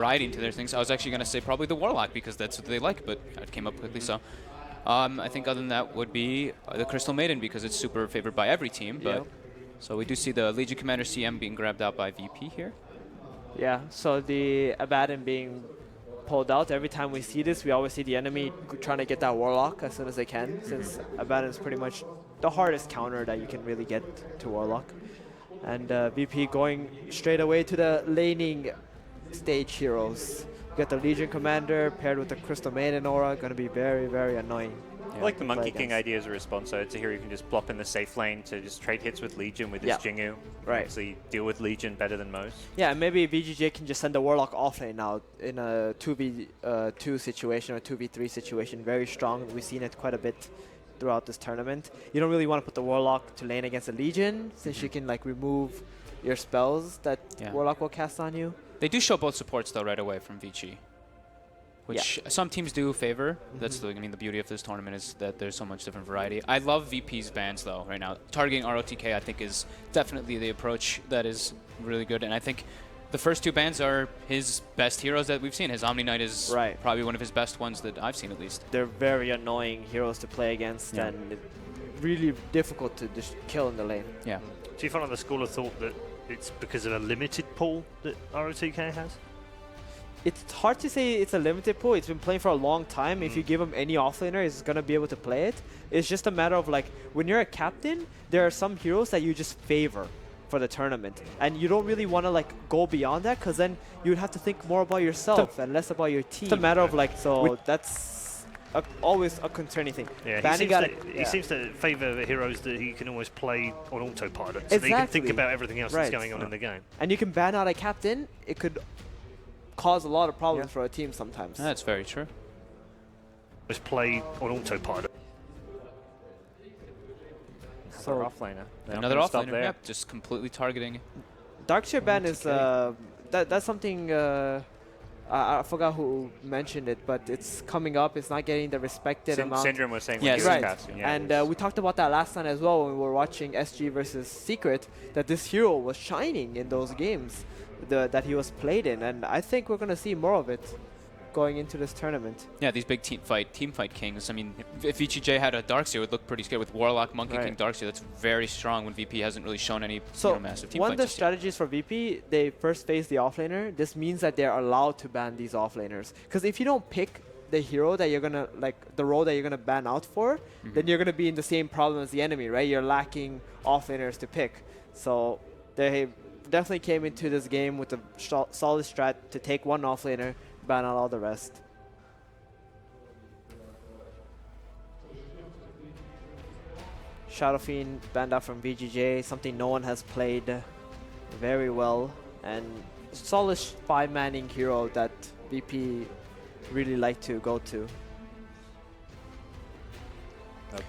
variety into their things. I was actually going to say probably the Warlock because that's what they like, but it came up quickly. So I think other than that would be the Crystal Maiden because it's super favored by every team. But so we do see the Legion Commander CM being grabbed out by VP here. Yeah, so the Abaddon being pulled out. Every time we see this, we always see the enemy trying to get that Warlock as soon as they can, since Abaddon is pretty much the hardest counter that you can really get to Warlock. And VP going straight away to the laning stage heroes. We got the Legion Commander paired with the Crystal Maiden Aura, going to be very, very annoying. I like the Monkey King idea as a response. So it's a hero you can just plop in the safe lane to just trade hits with Legion with his Jingu. Right. Actually deal with Legion better than most. Yeah, and maybe VGJ can just send the Warlock offlane now in a 2v2 situation or 2v3 situation. Very strong. We've seen it quite a bit throughout this tournament. You don't really want to put the Warlock to lane against a Legion, since you can like remove your spells that Warlock will cast on you. They do show both supports though right away from Vici, which some teams do favor. That's the beauty of this tournament is that there's so much different variety. I love VP's bans though right now. Targeting ROTK I think is definitely the approach that is really good, and I think the first two bans are his best heroes that we've seen. His Omni Knight is probably one of his best ones that I've seen at least. They're very annoying heroes to play against and really difficult to just kill in the lane. Do you follow the school of thought that it's because of a limited pool that ROTK has? It's hard to say it's a limited pool. It's been playing for a long time. If you give him any offlaner, he's going to be able to play it. It's just a matter of like, when you're a captain, there are some heroes that you just favor for the tournament. And you don't really want to like go beyond that, because then you'd have to think more about yourself and less about your team. It's a matter of like, so that's always a concerning thing. Yeah, he seems to favor heroes that he can always play on autopilot, so that he can think about everything else that's going on in the game. And you can ban out a captain. It could cause a lot of problems for a team sometimes. That's very true. Just play on autopilot. So offlaner. Another offlaner, yep, just completely targeting. Darkshare ban is that's something I forgot who mentioned it, but it's coming up. It's not getting the respected amount. Syndrome was saying and we talked about that last time as well when we were watching SG versus Secret, that this hero was shining in those games that he was played in, and I think we're going to see more of it going into this tournament. Yeah, these big team fight kings. I mean, if VGJ had a Darkseer, it would look pretty scary. With Warlock, Monkey King, Darkseer, that's very strong when VP hasn't really shown any massive team fights. One of the strategies for VP, they first face the offlaner. This means that they're allowed to ban these offlaners. Because if you don't pick the hero that you're going to, like, the role that you're going to ban out for, then you're going to be in the same problem as the enemy, right? You're lacking offlaners to pick. So they definitely came into this game with a solid strat to take one offlaner, ban out all the rest. Shadow Fiend banned out from VGJ, something no one has played very well, and solid 5-manning hero that VP really like to go to.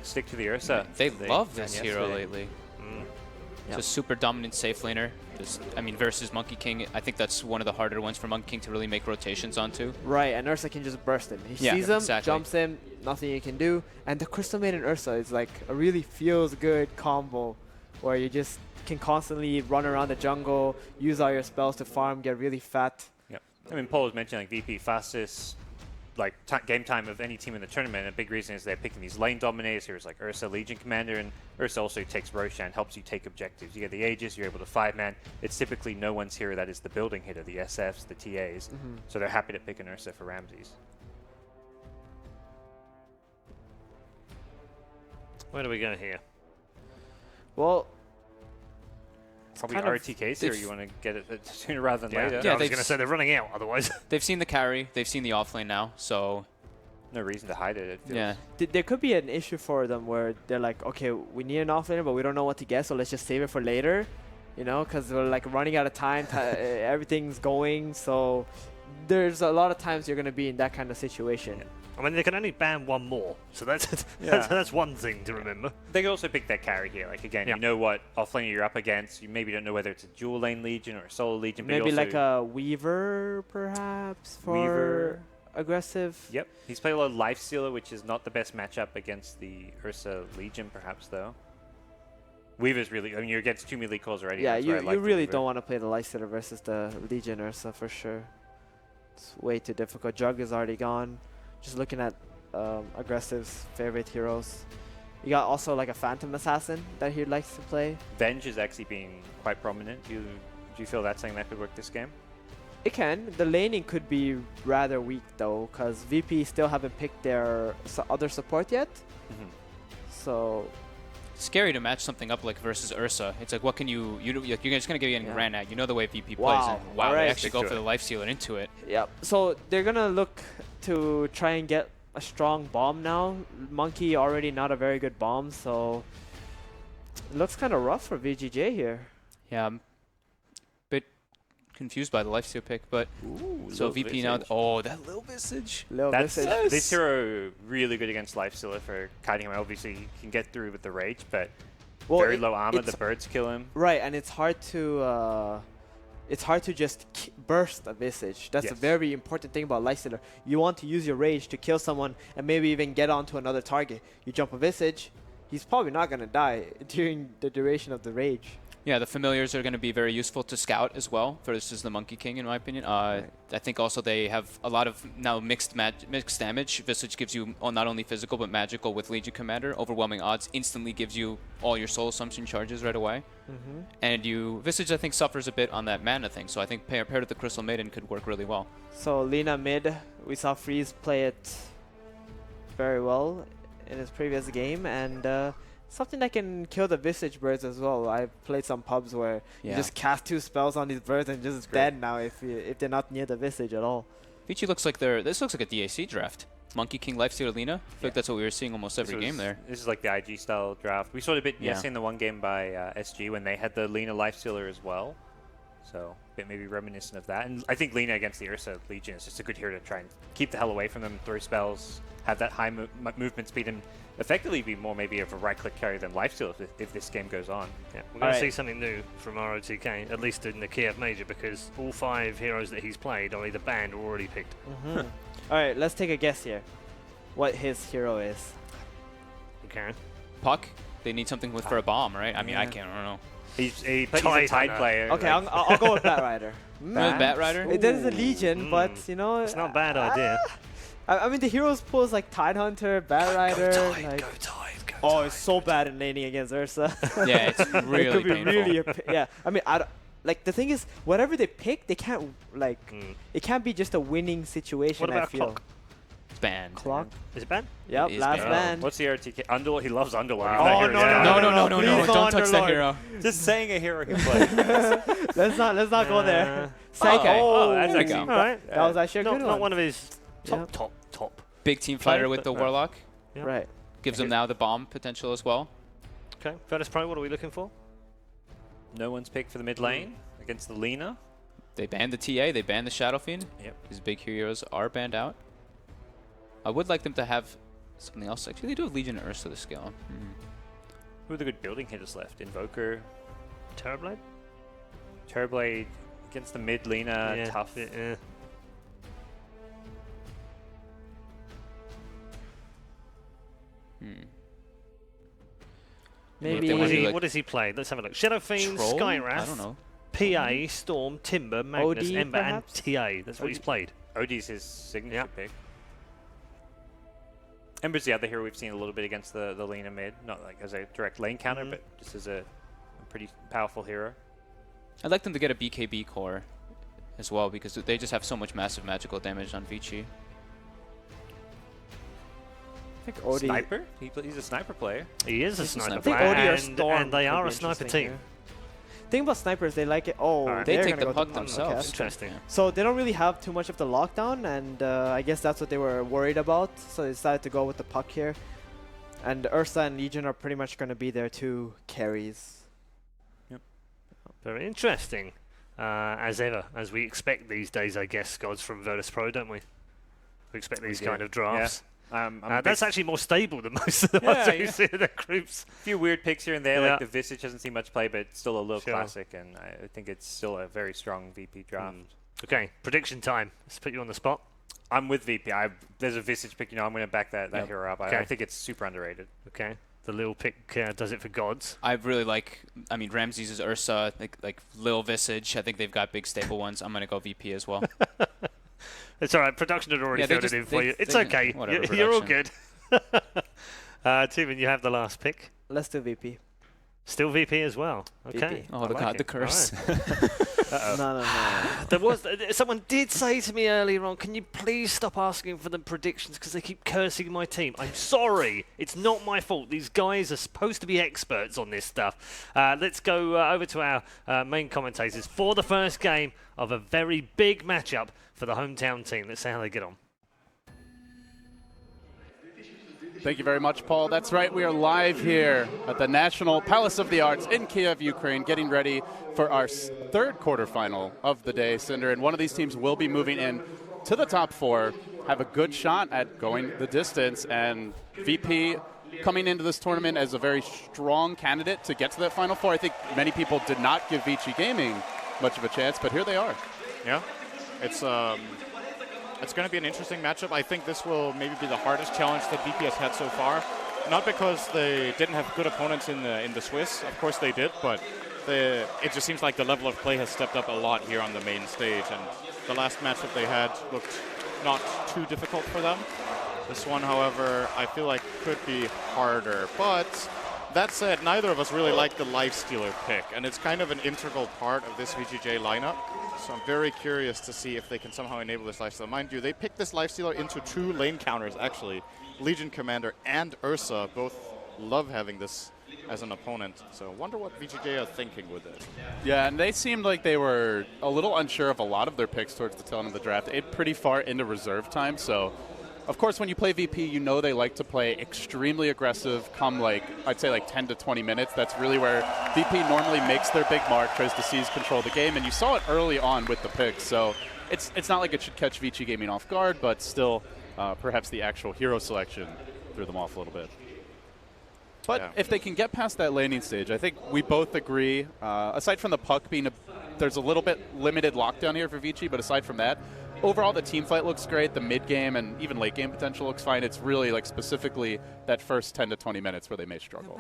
Stick to the Ursa. They love this hero lately. It's a super dominant safe laner. Versus Monkey King, I think that's one of the harder ones for Monkey King to really make rotations onto. Right, and Ursa can just burst him. He sees him, jumps him, nothing you can do. And the Crystal Maiden Ursa is like a really feels good combo where you just can constantly run around the jungle, use all your spells to farm, get really fat. Yeah, I mean, Paul was mentioning like VP fastest game time of any team in the tournament. A big reason is they're picking these lane dominators. Here's like Ursa, Legion Commander, and Ursa also takes Roshan, helps you take objectives. You get the Aegis, you're able to 5-man. It's typically no one's hero that is the building hitter, the SFs, the TAs. So they're happy to pick an Ursa for Ramses. Where do we go here? Well, probably RTKs here. You want to get it sooner rather than later. Yeah, I was going to say they're running out otherwise. They've seen the carry. They've seen the offlane now, so no reason to hide it. Yeah, there could be an issue for them where they're like, okay, we need an offlaner, but we don't know what to get, so let's just save it for later. You know, because we're like running out of time. Everything's going, so there's a lot of times you're going to be in that kind of situation. Yeah. I mean, they can only ban one more, so that's one thing to remember. They can also pick their carry here. Like, again, you know what offlaner you're up against. You maybe don't know whether it's a dual lane Legion or a solo Legion. But maybe like a Weaver, perhaps, for aggressive. Yep. He's played a lot of Lifestealer, which is not the best matchup against the Ursa Legion, perhaps, though. Weaver's really, I mean, you're against 2 melee calls already. Yeah, you really don't want to play the Lifestealer versus the Legion Ursa, for sure. It's way too difficult. Jug is already gone. Just looking at Aggressive's favorite heroes. You got also like a Phantom Assassin that he likes to play. Venge is actually being quite prominent. Do you feel that's something that could work this game? It can. The laning could be rather weak though, because VP still haven't picked their other support yet. So Scary to match something up like versus Ursa. It's like, what can you're just gonna get getting ran at. You know the way VP plays, Wow. and wow, Alright. they actually go for the life stealer into it. yep. So they're gonna look to try and get a strong bomb now. Monkey already not a very good bomb, so it looks kind of rough for VGJ here. Yeah, I'm a bit confused by the lifesteal pick, but so Little VP now. Visage. Oh, that little visage. Little That's Visage. this hero really good against Lifestealer for kiting him. Obviously, he can get through with the rage, but very low armor. The birds kill him. Right, and it's hard to just burst a Visage. That's a Yes. very important thing about Lifestealer. You want to use your rage to kill someone and maybe even get onto another target. You jump a Visage, he's probably not gonna die during the duration of the rage. Yeah, the familiars are going to be very useful to scout as well versus the Monkey King, in my opinion. I think also they have a lot of now mixed damage. Visage gives you not only physical but magical with Legion Commander. Overwhelming odds instantly gives you all your soul assumption charges right away. And Visage, I think, suffers a bit on that mana thing. So I think paired with the Crystal Maiden could work really well. So Lina mid, we saw Freeze play it very well in his previous game, and something that can kill the Visage birds as well. I've played some pubs where you just cast 2 spells on these birds and just dead now if they're not near the Visage at all. Vici looks like this looks like a DAC draft. Monkey King, Lifestealer, Lina. I feel like that's what we were seeing almost every game there. This is like the IG style draft. We saw it a bit yesterday in the one game by SG when they had the Lina Lifestealer as well. So a bit maybe reminiscent of that. And I think Lina against the Ursa Legion is just a good hero to try and keep the hell away from them, throw spells, have that high movement speed, and effectively be more maybe of a right-click carry than Lifesteal if this game goes on. Yeah, we're going to see something new from ROTK, at least in the Kiev Major, because all 5 heroes that he's played are either banned or already picked. Alright, let's take a guess here. What his hero is. Okay. Puck, they need something for a bomb, right? I mean, I don't know. He's a Tide player. Okay, I'll go with Bat Rider. Bat Rider? It is a Legion, but you know... It's not a bad idea. I mean, the heroes pulls like Tide Hunter, Bat Rider. Go like, Tide. it's so bad in laning against Ursa. Yeah, it's really it could be painful. really yeah. I mean, like the thing is, whatever they pick, they can't like. It can't be just a winning situation. What about I feel. Clock? It's banned. Clock. Is it banned? Yep, It is last banned. band. What's the RTK? Underlord? He loves Underlord. Oh, no, please Don't touch that Underlord. hero. Just saying a hero he plays. Let's not go there. Psyche. Okay. Oh, that's There we actually go. All right. That was actually a good Not one. one of his Yeah. top. Big team fighter with the Warlock. Yeah. Right. Gives them now the bomb potential as well. Okay. Virtus Pro, what are we looking for? No one's picked for the mid lane against the Lina. They banned the TA, they banned the Shadow Fiend. Yep. These big heroes are banned out. I would like them to have something else. Actually, they do have Legion and Ursa to scale. Who are the good building hitters left? Invoker, Terrorblade? Terrorblade against the mid Lina, tough. Yeah. Maybe. What does he play? Let's have a look. Shadow Fiend, Troll? Skywrath, I don't know. PA, Storm, Timber, Magnus, OD Ember, perhaps? and TA. That's what he's played. Odie's his signature Yep. pick. Ember's the other hero we've seen a little bit against the Lina mid. Not like as a direct lane counter, but just as a pretty powerful hero. I'd like them to get a BKB core as well because they just have so much massive magical damage on Vici. I think Odie. Sniper? He's a sniper player. He is a He's a sniper sniper. I think player, Odie or and, Storm and they could are be a sniper interesting team. here. Thing about snipers, they like it. Oh, Alright. They they're take gonna the go to puck the themselves. Okay. Interesting. Yeah. So they don't really have too much of the lockdown, and I guess that's what they were worried about. So they decided to go with the puck here. And Ursa and Legion are pretty much going to be their 2 carries. Very interesting. As ever, as we expect these days, I guess, gods from Virtus Pro, don't we? We expect these do. kind of drafts. That's That's actually more stable than most of the Yeah, ones that you yeah. see in their groups. a few weird picks here and there. Yeah. Like the Visage hasn't seen much play, but it's still a little Sure. classic, and I think it's still a very strong VP draft. Okay, prediction time. Let's put you on the spot. I'm with VP. There's a Visage pick. I'm going to back that hero up. Okay. I think it's super underrated. Okay, the little pick does it for gods. I really like, I mean, Ramses is Ursa, like Lil Visage. I think they've got big stable ones. I'm going to go VP as well. It's all right. Production had already Yeah, they filled it just- in for they- you. It's they- okay. whatever, You're all good. Timon, you have the last pick. Let's do VP. Still VP as well. Okay. VP. Oh, I the like god, it. the curse. All right. No. There was someone did say to me earlier on, can you please stop asking for the predictions because they keep cursing my team. I'm sorry, it's not my fault. These guys are supposed to be experts on this stuff. Let's go over to our main commentators for the first game of a very big matchup for the hometown team. Let's see how they get on. Thank you very much, Paul. That's right, we are live here at the National Palace of the Arts in Kiev, Ukraine, getting ready for our third quarterfinal of the day, Cinder. And one of these teams will be moving in to the top four, have a good shot at going the distance. And VP coming into this tournament as a very strong candidate to get to that Final Four. I think many people did not give Vici Gaming much of a chance, but here they are. Yeah, it's going to be an interesting matchup. I think this will maybe be the hardest challenge that VP has had so far. Not because they didn't have good opponents in the Swiss. Of course they did, but it just seems like the level of play has stepped up a lot here on the main stage. And the last matchup they had looked not too difficult for them. This one, however, I feel like could be harder. But that said, neither of us really like the Lifestealer pick, and it's kind of an integral part of this VGJ lineup. So I'm very curious to see if they can somehow enable this Lifestealer. Mind you, they picked this Lifestealer into 2 lane counters, actually. Legion Commander and Ursa both love having this as an opponent. So I wonder what VGJ are thinking with it. Yeah, and they seemed like they were a little unsure of a lot of their picks towards the tail end of the draft. Pretty far into reserve time, so of course when you play VP, you know they like to play extremely aggressive come I'd say 10 to 20 minutes. That's really where VP normally makes their big mark, tries to seize control of the game, and you saw it early on with the picks. So it's not like it should catch Vici Gaming off guard, but still perhaps the actual hero selection threw them off a little bit. But if they can get past that landing stage, I think we both agree, aside from the puck being there's a little bit limited lockdown here for Vici, but aside from that, overall the team fight looks great, the mid-game and even late-game potential looks fine. It's really specifically that first 10 to 20 minutes where they may struggle.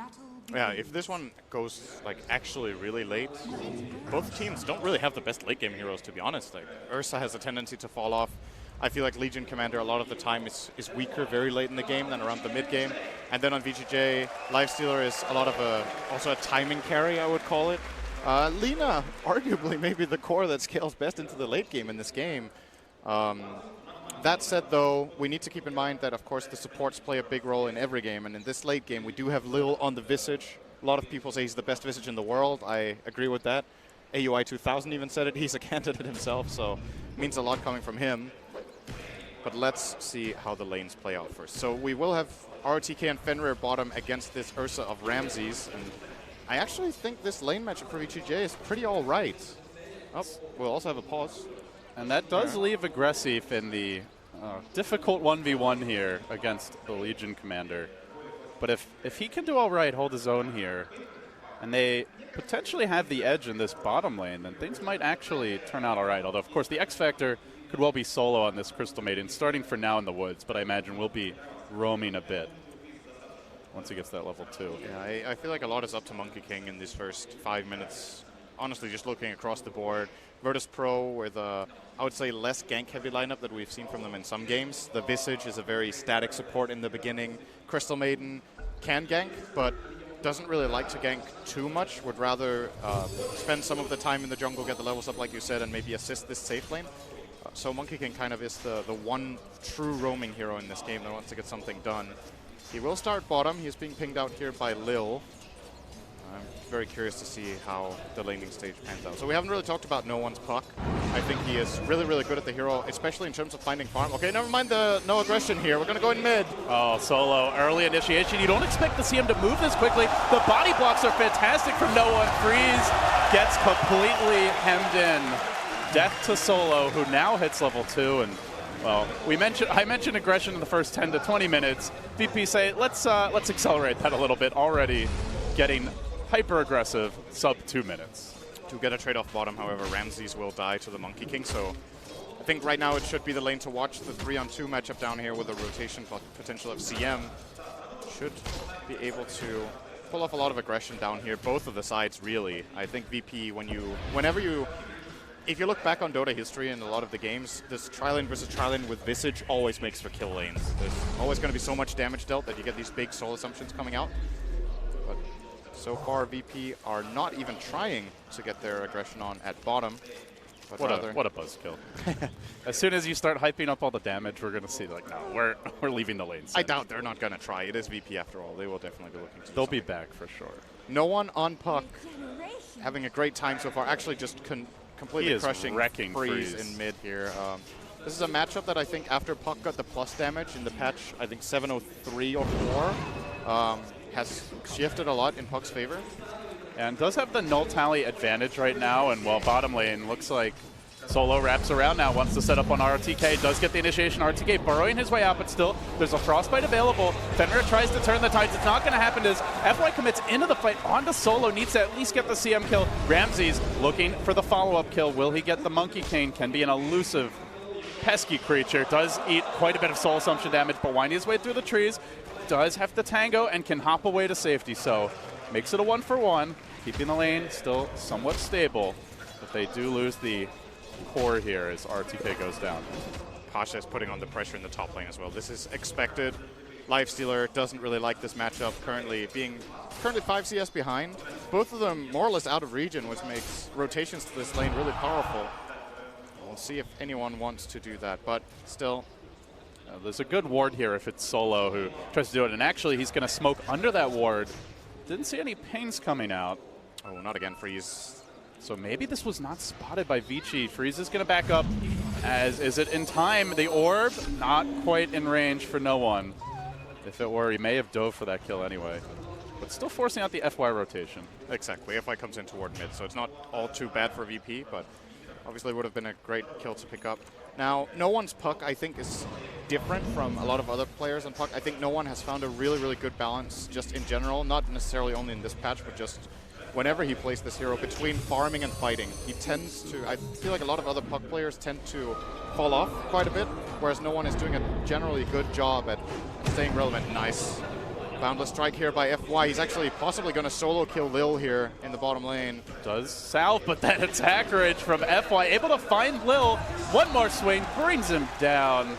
Yeah, if this one goes actually really late, both teams don't really have the best late-game heroes, to be honest. Ursa has a tendency to fall off. I feel like Legion Commander a lot of the time is weaker very late in the game than around the mid-game. And then on VGJ, Lifestealer is a lot of also a timing carry, I would call it. Lina, arguably maybe the core that scales best into the late game in this game. That said, though, we need to keep in mind that, of course, the supports play a big role in every game. And in this late game, we do have Lil on the Visage. A lot of people say he's the best Visage in the world. I agree with that. AUI 2000 even said it. He's a candidate himself, so it means a lot coming from him. But let's see how the lanes play out first. So we will have ROTK and Fenrir bottom against this Ursa of Ramses. And I actually think this lane matchup for VGJ is pretty all right. Oh, we'll also have a pause. And that does leave Aggressive in the difficult 1v1 here against the Legion Commander. But if he can do all right, hold his own here, and they potentially have the edge in this bottom lane, then things might actually turn out all right. Although, of course, the X Factor could well be solo on this Crystal Maiden, starting for now in the woods, but I imagine will be roaming a bit once he gets that level 2. Yeah, I feel like a lot is up to Monkey King in these first 5 minutes. Honestly, just looking across the board, Virtus Pro with I would say less gank-heavy lineup that we've seen from them in some games. The Visage is a very static support in the beginning. Crystal Maiden can gank, but doesn't really like to gank too much. Would rather spend some of the time in the jungle, get the levels up like you said, and maybe assist this safe lane. So Monkey King kind of is the one true roaming hero in this game that wants to get something done. He will start bottom. He's being pinged out here by Lil. I'm very curious to see how the laning stage pans out. So we haven't really talked about No One's Puck. I think he is really, really good at the hero, especially in terms of finding farm. Okay, never mind the no aggression here. We're going to go in mid. Oh, Solo, early initiation. You don't expect to see him to move this quickly. The body blocks are fantastic from No One. Freeze gets completely hemmed in. Death to Solo, who now hits level 2. And, well, I mentioned aggression in the first 10 to 20 minutes. VP say, let's accelerate that a little bit. Already getting hyper-aggressive sub 2 minutes. To get a trade off bottom, however, Ramses will die to the Monkey King. So I think right now it should be the lane to watch. The 3-on-2 matchup down here with a rotation potential of CM should be able to pull off a lot of aggression down here. Both of the sides, really. I think VP, whenever you if you look back on Dota history in a lot of the games, this tri-lane versus tri-lane with Visage always makes for kill lanes. There's always going to be so much damage dealt that you get these big soul assumptions coming out. But so far, VP are not even trying to get their aggression on at bottom. But What a buzzkill. As soon as you start hyping up all the damage, we're going to see, like, no, we're leaving the lane. I doubt they're not going to try. It is VP after all. They will definitely be looking to They'll be back for sure. No one on puck having a great time so far. Actually just completely crushing Freeze in mid here. This is a matchup that I think after puck got the plus damage in the patch, I think 703 or 4, has shifted a lot in puck's favor. And does have the null tally advantage right now, and while bottom lane looks like Solo wraps around now, wants to set up on RTK, does get the initiation. RTK burrowing his way out, but still, there's a Frostbite available. Fenrir tries to turn the tides. It's not going to happen as FY commits into the fight onto Solo, needs to at least get the CM kill. Ramses looking for the follow-up kill. Will he get the Monkey Cane? Can be an elusive, pesky creature. Does eat quite a bit of soul assumption damage, but winding his way through the trees. Does have to tango and can hop away to safety, so makes it a 1-for-1, keeping the lane still somewhat stable, but they do lose the core here as RTK goes down. Pasha is putting on the pressure in the top lane as well. This is expected. Lifestealer doesn't really like this matchup, currently 5 CS behind. Both of them more or less out of region, which makes rotations to this lane really powerful. We'll see if anyone wants to do that, but still. There's a good ward here if it's Solo who tries to do it, and actually he's going to smoke under that ward. Didn't see any pains coming out. Oh, not again, Freeze. So maybe this was not spotted by Vici. Freeze is going to back up. As is it in time? The orb, not quite in range for no one. If it were, he may have dove for that kill anyway. But still forcing out the FY rotation. Exactly. FY comes in toward mid, so it's not all too bad for VP, but obviously would have been a great kill to pick up. Now, no one's puck, I think, is different from a lot of other players on puck. I think no one has found a really, really good balance just in general, not necessarily only in this patch, but just whenever he plays this hero, between farming and fighting. He tends to, I feel like a lot of other puck players tend to fall off quite a bit, whereas no one is doing a generally good job at staying relevant. Nice. Boundless strike here by FY. He's actually possibly going to solo kill Lil here in the bottom lane. Does South, but that attack rage from FY, able to find Lil. One more swing, brings him down.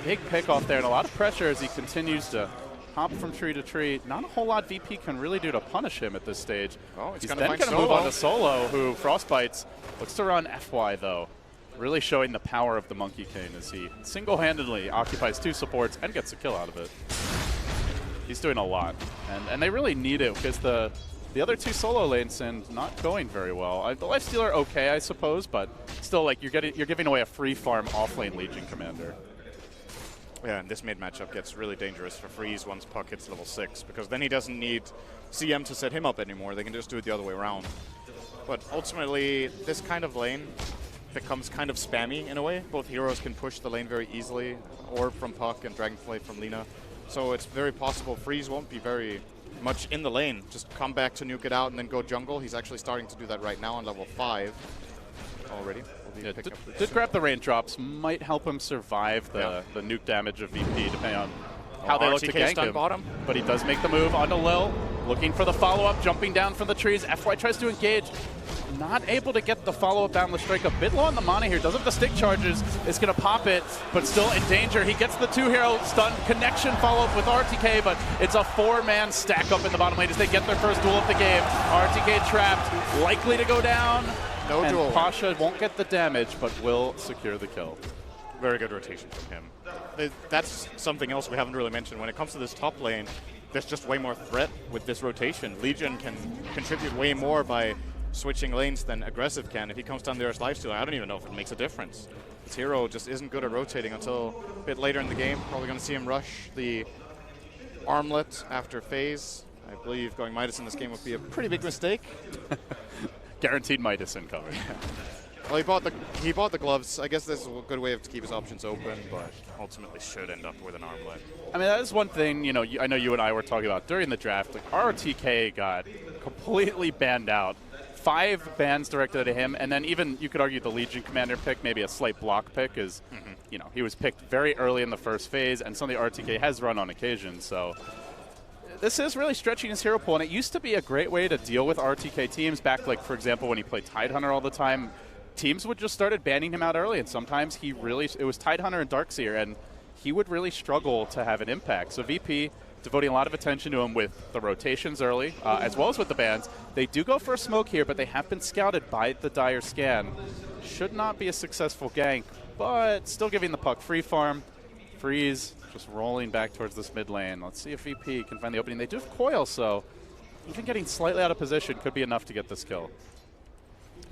Big pick off there, and a lot of pressure as he continues to hop from tree to tree. Not a whole lot VP can really do to punish him at this stage. Oh, he's then going going to move on to Solo, who Frostbites. Looks to run FY, though. Really showing the power of the Monkey Cane as he single-handedly occupies 2 supports and gets a kill out of it. He's doing a lot, and they really need it because the other 2 solo lanes and not going very well. The Lifestealer okay, I suppose, but still, like you're giving away a free farm offlane Legion commander. Yeah, and this mid matchup gets really dangerous for Freeze once puck hits level 6, because then he doesn't need CM to set him up anymore. They can just do it the other way around. But ultimately, this kind of lane becomes kind of spammy in a way. Both heroes can push the lane very easily, Orb from puck and Dragonflame from Lina. So it's very possible Freeze won't be very much in the lane. Just come back to nuke it out and then go jungle. He's actually starting to do that right now on level 5 already. Yeah, did grab the raindrops, might help him survive the nuke damage of VP, depending on how they look to gank him. Bottom. But he does make the move onto Lil, looking for the follow-up, jumping down from the trees. FY tries to engage, not able to get the follow-up down the strike. A bit low on the mana here, doesn't have the stick charges, is going to pop it, but still in danger. He gets the 2-hero stun connection follow-up with RTK, but it's a 4-man stack up in the bottom lane as they get their first duel of the game. RTK trapped, likely to go down. No and duel. Pasha won't get the damage, but will secure the kill. Very good rotation from him. That's something else we haven't really mentioned. When it comes to this top lane, there's just way more threat with this rotation. Legion can contribute way more by switching lanes than Aggressive can. If he comes down there as Lifestealer, I don't even know if it makes a difference. This hero just isn't good at rotating until a bit later in the game. Probably going to see him rush the armlet after phase. I believe going Midas in this game would be a pretty big mistake. Guaranteed Midas incoming. Well, he bought the gloves. I guess this is a good way to keep his options open, but ultimately should end up with an armlet. I mean, that is one thing, you know, I know you and I were talking about during the draft. Like, RTK got completely banned out. 5 bans directed at him, and then even, you could argue, the Legion Commander pick, maybe a slight block pick, is, you know, he was picked very early in the first phase, and something RTK has run on occasion, so this is really stretching his hero pool, and it used to be a great way to deal with RTK teams back, like, for example, when he played Tidehunter all the time. teams would just started banning him out early, and sometimes it was Tidehunter and Darkseer, and he would really struggle to have an impact. So VP devoting a lot of attention to him with the rotations early, as well as with the bans. They do go for a smoke here, but they have been scouted by the Dire scan. Should not be a successful gank, but still giving the puck free farm. Freeze just rolling back towards this mid lane. Let's see if VP can find the opening. They do have coil, so even getting slightly out of position could be enough to get this kill.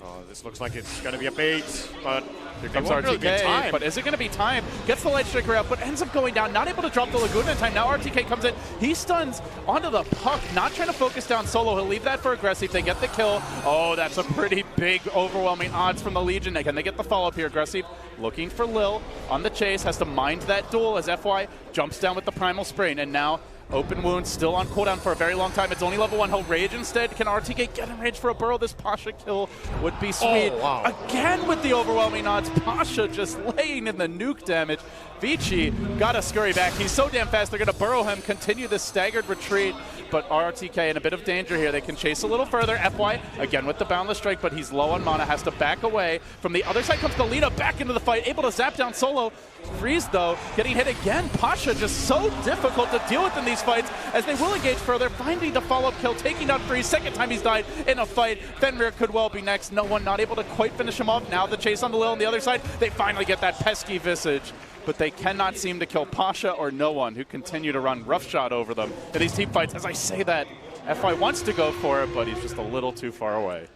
Oh, this looks like it's going to be a bait, but Here comes RTK, but is it going to be time? Gets the Light Striker out, but ends up going down. Not able to drop the Laguna in time. Now RTK comes in. He stuns onto the puck, not trying to focus down Solo. He'll leave that for Aggressive. They get the kill. Oh, that's a pretty big, overwhelming odds from the Legion. Can they get the follow-up here? Aggressive looking for Lil on the chase. Has to mind that duel as FY jumps down with the Primal Sprain, and now Open Wound still on cooldown for a very long time. It's only level 1. He'll Rage instead. Can RTK get in range for a burrow? This Pasha kill would be sweet. Oh, wow. Again with the overwhelming odds. Pasha just laying in the nuke damage. Vici got to scurry back. He's so damn fast. They're going to burrow him, continue this staggered retreat. But RTK in a bit of danger here. They can chase a little further. FY again with the Boundless Strike, but he's low on mana. Has to back away. From the other side comes Galina back into the fight. Able to zap down Solo. Freeze, though, getting hit again. Pasha just so difficult to deal with in these fights as they will engage further, finding the follow-up kill, taking down Freeze. Second time he's died in a fight. Fenrir could well be next. No one not able to quite finish him off. Now the chase on the Lil on the other side. They finally get that pesky Visage, but they cannot seem to kill Pasha or no one, who continue to run roughshod over them in these team fights. As I say that, FY wants to go for it, but he's just a little too far away.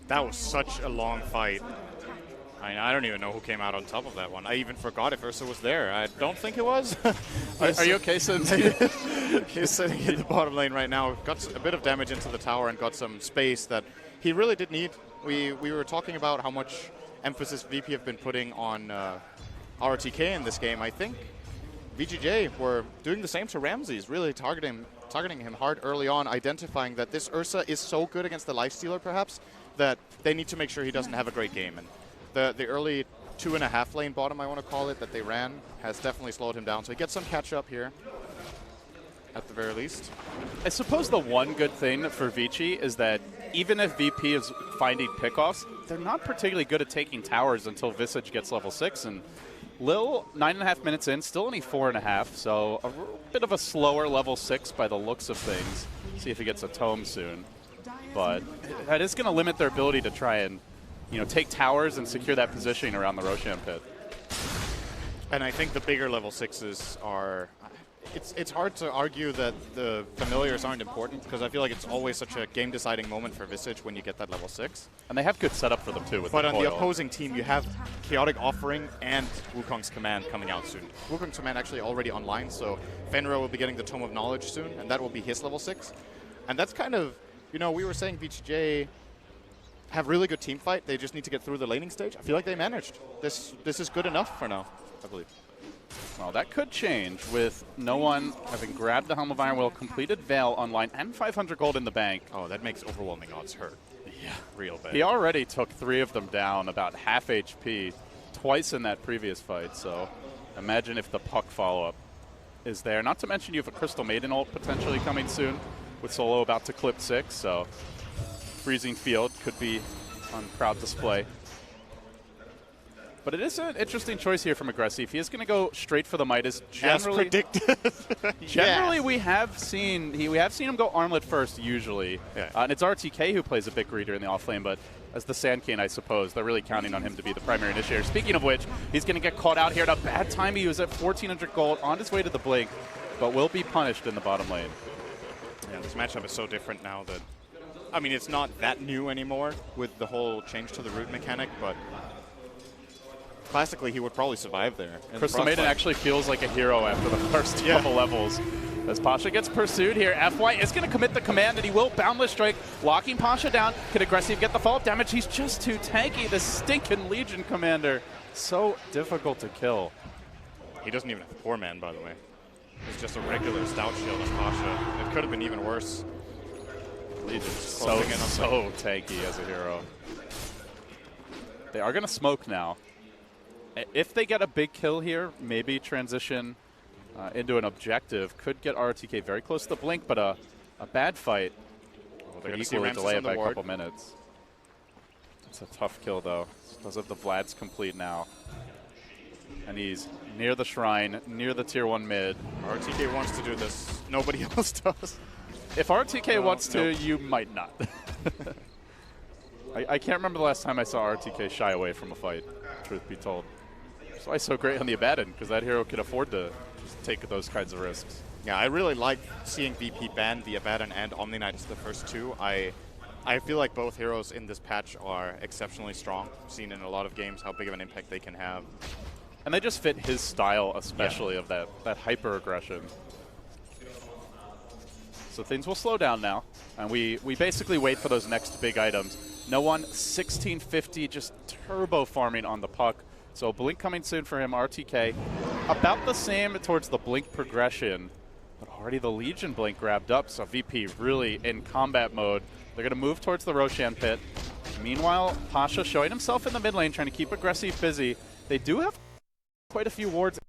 That was such a long fight. I don't even know who came out on top of that one. I even forgot if Ursa was there. I don't think it was. Are you okay, Sins? He's sitting in the bottom lane right now. Got a bit of damage into the tower and got some space that he really did need. We were talking about how much emphasis VP have been putting on RTK in this game. I think VGJ were doing the same to Ramses, really targeting him hard early on, identifying that this Ursa is so good against the Lifestealer perhaps that they need to make sure he doesn't have a great game. And the early 2.5 lane bottom, I want to call it, that they ran has definitely slowed him down. So he gets some catch up here at the very least. I suppose the one good thing for Vici is that even if VP is finding pickoffs, they're not particularly good at taking towers until Visage gets level 6. And Lil, 9.5 minutes in, still only 4.5, so a bit of a slower level 6 by the looks of things. See if he gets a tome soon. But that is going to limit their ability to try and, take towers and secure that positioning around the Roshan pit. And I think the bigger level 6s are... It's hard to argue that the familiars aren't important, because I feel like it's always such a game-deciding moment for Visage when you get that level 6. And they have good setup for them, too. With but the on coil. the opposing team, you have Chaotic Offering and Wukong's Command coming out soon. Wukong's Command actually already online, so Fenrir will be getting the Tome of Knowledge soon, and that will be his level 6. And that's kind of, we were saying VGJ have really good team fight. They just need to get through the laning stage. I feel like they managed. This is good enough for now, I believe. Well, that could change with no one having grabbed the Helm of Iron Will, completed Veil online, and 500 gold in the bank. Oh, that makes overwhelming odds hurt. Yeah, real bad. He already took 3 of them down, about half HP, twice in that previous fight. So imagine if the puck follow-up is there. Not to mention you have a Crystal Maiden ult potentially coming soon, with Solo about to clip 6. So Freezing Field could be on crowd display. But it is an interesting choice here from Aggressive. He is going to go straight for the Midas. As predicted. Generally, we have seen him go armlet first usually, and it's RTK who plays a big greeter in the off lane. But as the Sand King, I suppose they're really counting on him to be the primary initiator. Speaking of which, he's going to get caught out here at a bad time. He was at 1,400 gold on his way to the blink, but will be punished in the bottom lane. Yeah, this matchup is so different now that, it's not that new anymore with the whole change to the root mechanic, but classically, he would probably survive there. Crystal Maiden actually feels like a hero after the first couple levels. As Pasha gets pursued here, FY is going to commit the command, and he will Boundless Strike, locking Pasha down. Could Aggressive get the follow-up damage? He's just too tanky, the stinking Legion Commander. So difficult to kill. He doesn't even have Poor Man, by the way. It's just a regular Stout Shield on Pasha. It could have been even worse. Legion's so tanky as a hero. They are going to smoke now. If they get a big kill here, maybe transition into an objective. Could get RTK very close to the blink, but a bad fight they're could equally delay it by a ward. couple minutes. It's a tough kill, though. Because of the Vlad's complete now. And he's near the shrine, near the tier 1 mid. RTK wants to do this. Nobody else does. If RTK wants to, you might not. I can't remember the last time I saw RTK shy away from a fight, truth be told. That's why he's so great on the Abaddon, because that hero can afford to just take those kinds of risks. Yeah, I really like seeing VP ban the Abaddon and Omni Knight as the first two. I feel like both heroes in this patch are exceptionally strong. Seen in a lot of games how big of an impact they can have. And they just fit his style, especially of that hyper-aggression. So things will slow down now, and we basically wait for those next big items. No one, 1650, just turbo farming on the puck. So Blink coming soon for him, RTK. About the same towards the Blink progression, but already the Legion Blink grabbed up, so VP really in combat mode. They're going to move towards the Roshan pit. Meanwhile, Pasha showing himself in the mid lane, trying to keep Aggressive busy. They do have quite a few wards.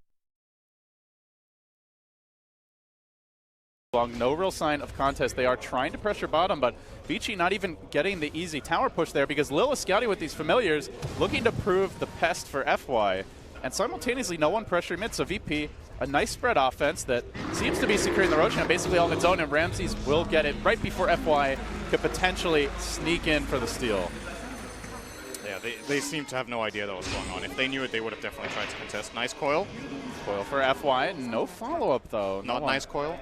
No real sign of contest. They are trying to pressure bottom, but Vici not even getting the easy tower push there because Lil is scouting with these familiars, looking to prove the pest for FY. And simultaneously, no one pressuring mid, so VP, a nice spread offense that seems to be securing the Roshan basically all on its own, and Ramses will get it right before FY could potentially sneak in for the steal. Yeah, they seem to have no idea that was going on. If they knew it, they would have definitely tried to contest. Nice coil. Coil for FY. No follow-up, though. Not nice coil.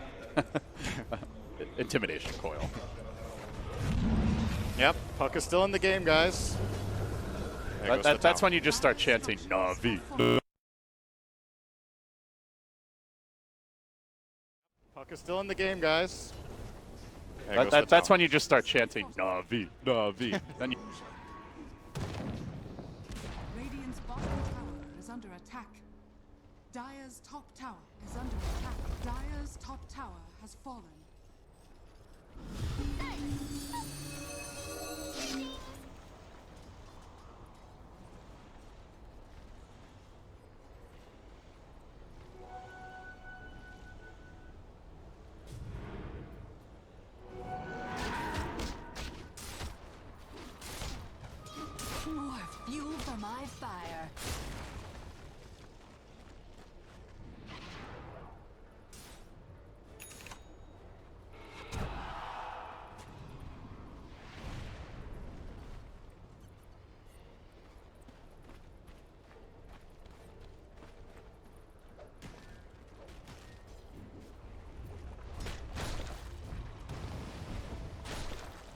Intimidation coil. Yep, puck is still in the game, guys. That's when you just start chanting, Navi. Puck is still in the game, guys. That's when you just start chanting, Navi, Navi. Then you Radiant's bottom tower is under attack. Dire's top tower is under attack. Dire's top tower has fallen. More fuel for my fire.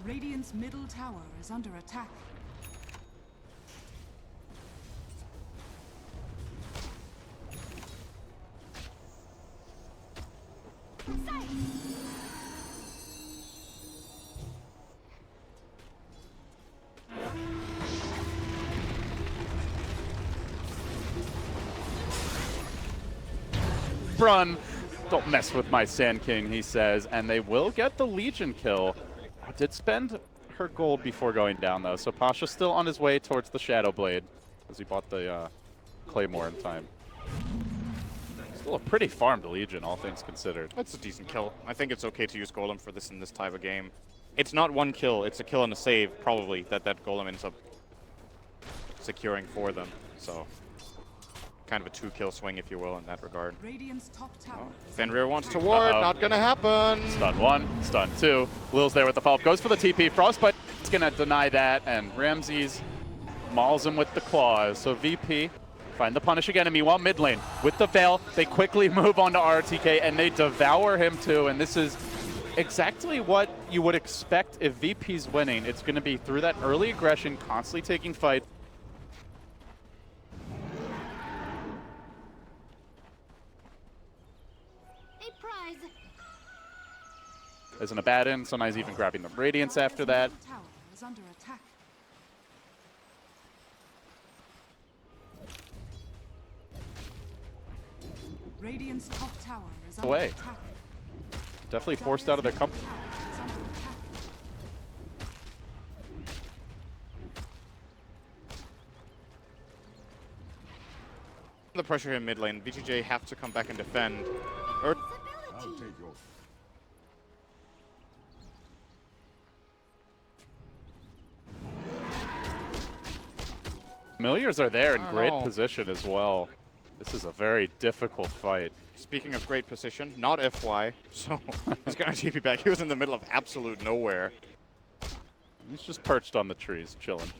Radiant's middle tower is under attack. run. Don't mess with my Sand King, he says, and they will get the Legion kill. Did spend her gold before going down, though, so Pasha's still on his way towards the Shadow Blade as he bought the Claymore in time. Still a pretty farmed Legion, all things considered. That's a decent kill. I think it's okay to use Golem for this in this type of game. It's not one kill, it's a kill and a save, probably, that Golem ends up securing for them. So, kind of a 2-kill swing, if you will, in that regard. Radiant's top tower. Fenrir wants to ward, not gonna happen. Stun 1, stun 2. Lil's there with the follow-up, goes for the TP. Frostbite is gonna deny that, and Ramses mauls him with the claws. So VP find the punish again, and meanwhile mid lane with the Veil, they quickly move on to RTK, and they devour him too, and this is exactly what you would expect if VP's winning. It's gonna be through that early aggression, constantly taking fight. As an Abaddon, sometimes even grabbing the Radiance after that. Tower is under attack. Radiant's top tower is under Away. attack. Definitely forced out of their company. Tower is under attack. The pressure here in mid lane. VTJ have to come back and defend. Familiars are there in great position as well. This is a very difficult fight. Speaking of great position, not FY, so he's going to TP back. He was in the middle of absolute nowhere. He's just perched on the trees, chilling.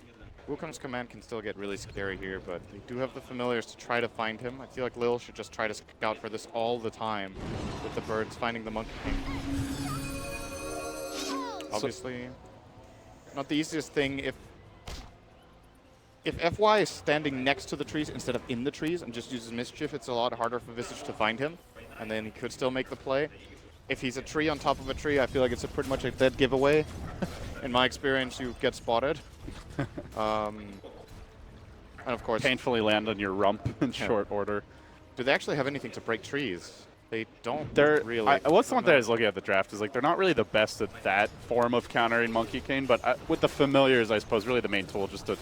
Wukong's command can still get really scary here, but they do have the familiars to try to find him. I feel like Lil should just try to scout for this all the time with the birds finding the Monkey King. Obviously, not the easiest thing if FY is standing next to the trees instead of in the trees and just uses Mischief, it's a lot harder for Visage to find him, and then he could still make the play. If he's a tree on top of a tree, I feel like it's pretty much a dead giveaway. In my experience, you get spotted. And of course, painfully land on your rump in short order. Do they actually have anything to break trees? They don't really. What's something I was looking at the draft is like they're not really the best at that form of countering Monkey King, but with the familiars, I suppose, really the main tool just to.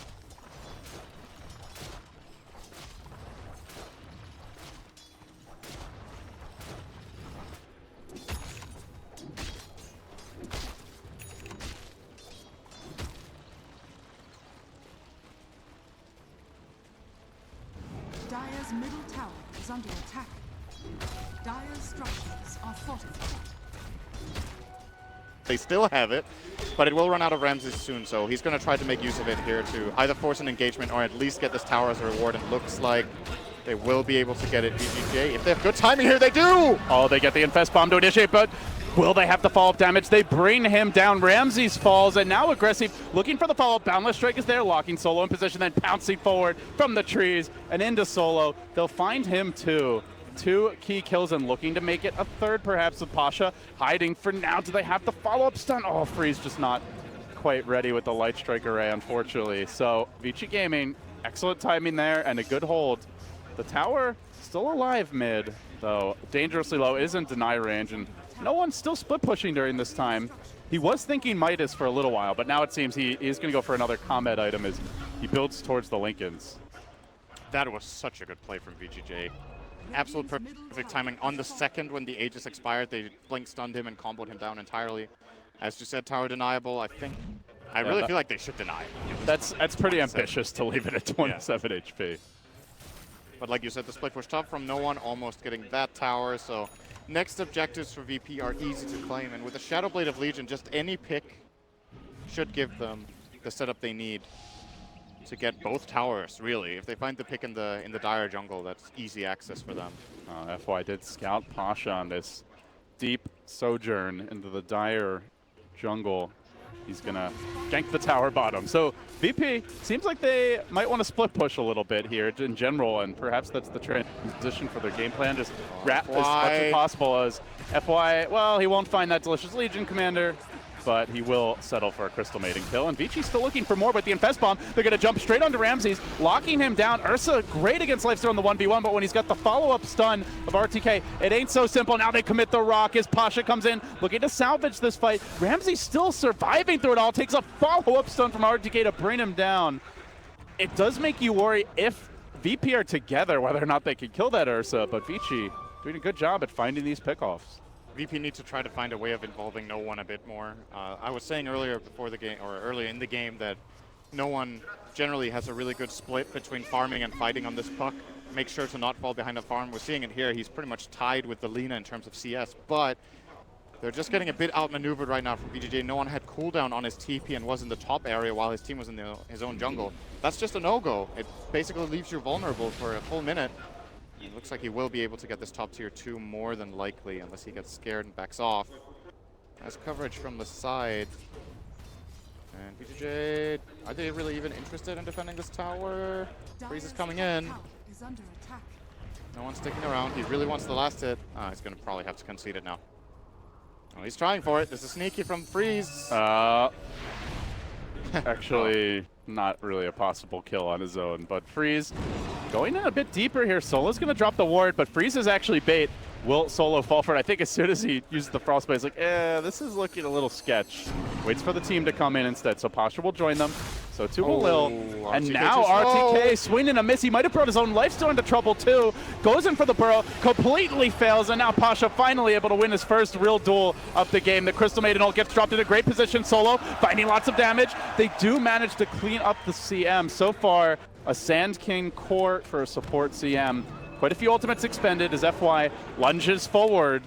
Dire's middle tower is under attack. Dire's structures are fortified. They still have it, but it will run out of Ramses soon, so he's going to try to make use of it here to either force an engagement or at least get this tower as a reward, and looks like they will be able to get it VGJ. If they have good timing here, they do! Oh, they get the Infest Bomb to initiate, but will they have the follow-up damage? They bring him down. Ramses falls, and now Aggressive looking for the follow-up. Boundless Strike is there, locking Solo in position, then pouncing forward from the trees and into Solo. They'll find him too. 2 key kills and looking to make it a third, perhaps, with Pasha hiding for now. Do they have the follow-up stun? Oh, Freeze just not quite ready with the Light Strike array, unfortunately. So Vici Gaming, excellent timing there and a good hold. The tower still alive mid, though dangerously low, is in deny range, and no one's still split pushing during this time. He was thinking Midas for a little while, but now it seems he is going to go for another combat item as he builds towards the Lincolns. That was such a good play from VGJ. Absolute perfect timing. On the second when the Aegis expired, they blink stunned him and comboed him down entirely. As you said, tower deniable. I really feel like they should deny it. That's pretty ambitious to leave it at 27 HP. But like you said, the split push top from no one, almost getting that tower. So next objectives for VP are easy to claim, and with the Shadow Blade of Legion, just any pick should give them the setup they need to get both towers, really. If they find the pick in the Dire jungle, that's easy access for them. FY did scout Pasha on this deep sojourn into the Dire jungle. He's going to gank the tower bottom. So VP seems like they might want to split push a little bit here in general, and perhaps that's the transition for their game plan. Just wrap as much as possible as FY. Well, he won't find that delicious Legion commander, but he will settle for a Crystal Maiden kill. And Vici's still looking for more with the Infest Bomb. They're going to jump straight onto Ramses, locking him down. Ursa, great against Lifesteal in the 1v1, but when he's got the follow-up stun of RTK, it ain't so simple. Now they commit the rock as Pasha comes in, looking to salvage this fight. Ramses still surviving through it all, takes a follow-up stun from RTK to bring him down. It does make you worry if VP are together, whether or not they can kill that Ursa, but Vici doing a good job at finding these pickoffs. VP needs to try to find a way of involving no one a bit more. I was saying earlier before the game, or earlier in the game, that no one generally has a really good split between farming and fighting on this puck. Make sure to not fall behind a farm. We're seeing it here. He's pretty much tied with the Lina in terms of CS, but they're just getting a bit outmaneuvered right now from VGJ. No one had cooldown on his TP and was in the top area while his team was in his own jungle. That's just a no-go. It basically leaves you vulnerable for a full minute. It looks like he will be able to get this top tier 2 more than likely, unless he gets scared and backs off. Nice coverage from the side. And VGJ, are they really even interested in defending this tower? Freeze is coming in. Is under attack. No one's sticking around. He really wants the last hit. He's going to probably have to concede it now. Oh, he's trying for it. This is sneaky from Freeze. Actually, not really a possible kill on his own, but Freeze going in a bit deeper here. Solo's going to drop the ward, but Freeze is actually bait. Will Solo fall for it? I think as soon as he uses the Frostbite, he's like, this is looking a little sketch. Waits for the team to come in instead, so Pasha will join them. So 2 will Lil, and now RTK swinging a miss. He might have brought his own lifesteal into trouble too. Goes in for the burrow, completely fails, and now Pasha finally able to win his first real duel of the game. The Crystal Maiden ult gets dropped in a great position. Solo finding lots of damage. They do manage to clean up the CM. So far, a Sand King core for a support CM. Quite a few ultimates expended as FY lunges forward,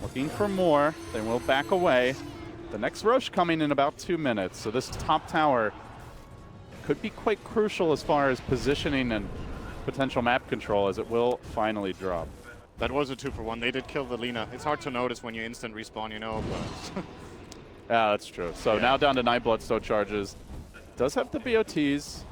looking for more. They will back away. The next Roche coming in about 2 minutes, so this top tower could be quite crucial as far as positioning and potential map control, as it will finally drop. That was a 2-for-1. They did kill the Lina. It's hard to notice when you instant respawn, you know, but Yeah, that's true. So now down to 9 Bloodstone charges. Does have the BOTs.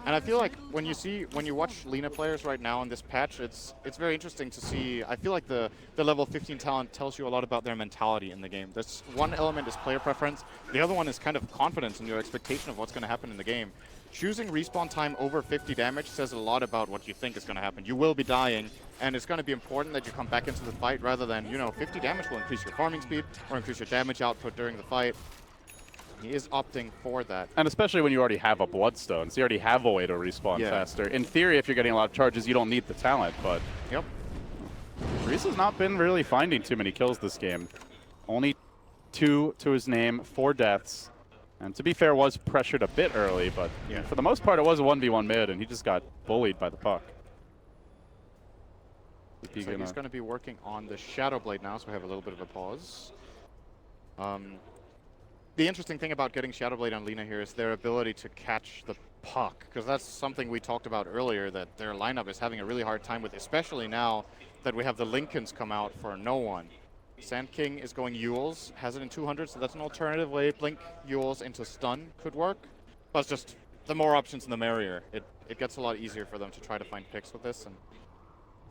And I feel like when you watch Lina players right now in this patch, it's very interesting to see. I feel like the level 15 talent tells you a lot about their mentality in the game. There's one element is player preference. The other one is kind of confidence in your expectation of what's going to happen in the game. Choosing respawn time over 50 damage says a lot about what you think is going to happen. You will be dying, and it's going to be important that you come back into the fight rather than, 50 damage will increase your farming speed or increase your damage output during the fight. He is opting for that. And especially when you already have a Bloodstone, so you already have a way to respawn faster. In theory, if you're getting a lot of charges, you don't need the talent, but Yep. Reese has not been really finding too many kills this game. Only 2 to his name, 4 deaths. And to be fair, was pressured a bit early, but for the most part, it was a 1v1 mid, and he just got bullied by the puck. So he's going to be working on the Shadow Blade now, so we have a little bit of a pause. The interesting thing about getting Shadow Blade on Lina here is their ability to catch the puck, because that's something we talked about earlier that their lineup is having a really hard time with, especially now that we have the Lincolns come out for no one. Sand King is going Yules, has it in 200, so that's an alternative way. Blink Yules into stun could work, but it's just the more options, the merrier. It gets a lot easier for them to try to find picks with this. And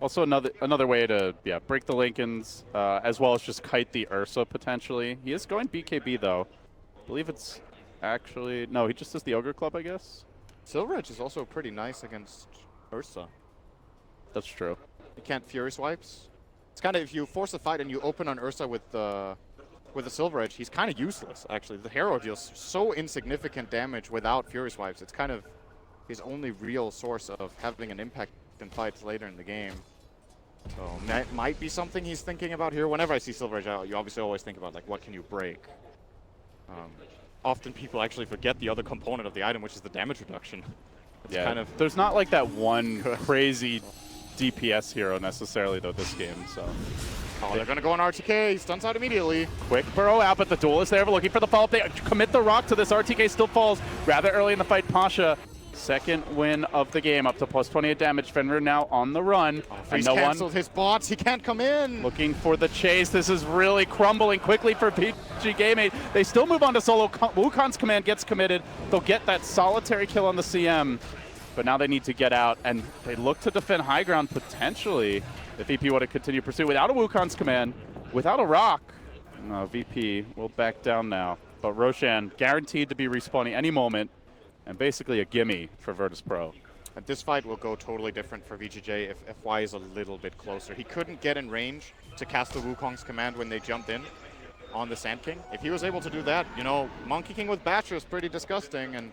also another way to break the Lincolns, as well as just kite the Ursa potentially. He is going BKB though. I believe it's actually no, he just does the Ogre Club, I guess. Silver Edge is also pretty nice against Ursa. That's true. You can't Fury Swipes. It's kind of, if you force a fight and you open on Ursa with the Silver Edge, he's kind of useless, actually. The Hero deals so insignificant damage without Fury Swipes. It's kind of his only real source of having an impact in fights later in the game. So that might be something he's thinking about here. Whenever I see Silver Edge out, you obviously always think about, like, what can you break? Often people actually forget the other component of the item, which is the damage reduction. It's kind of there's not like that one crazy DPS hero necessarily though this game, so. Oh, they're going to go on RTK. He stuns out immediately. Quick burrow out, but the duel is there. We're looking for the follow-up. They commit the rock to this. RTK still falls rather early in the fight. Pasha, second win of the game, up to plus 28 damage. Fenrir now on the run. He's canceled his bots. He can't come in. Looking for the chase. This is really crumbling quickly for PG Gaming. They still move on to solo. Wukong's command gets committed. They'll get that solitary kill on the CM. But now they need to get out, and they look to defend high ground potentially if VP want to continue pursuit without a Wukong's command, without a rock. No, VP will back down now. But Roshan guaranteed to be respawning any moment, and basically a gimme for Virtus Pro. And this fight will go totally different for VGJ if FY is a little bit closer. He couldn't get in range to cast the Wukong's command when they jumped in on the Sand King. If he was able to do that, Monkey King with Basher is pretty disgusting, and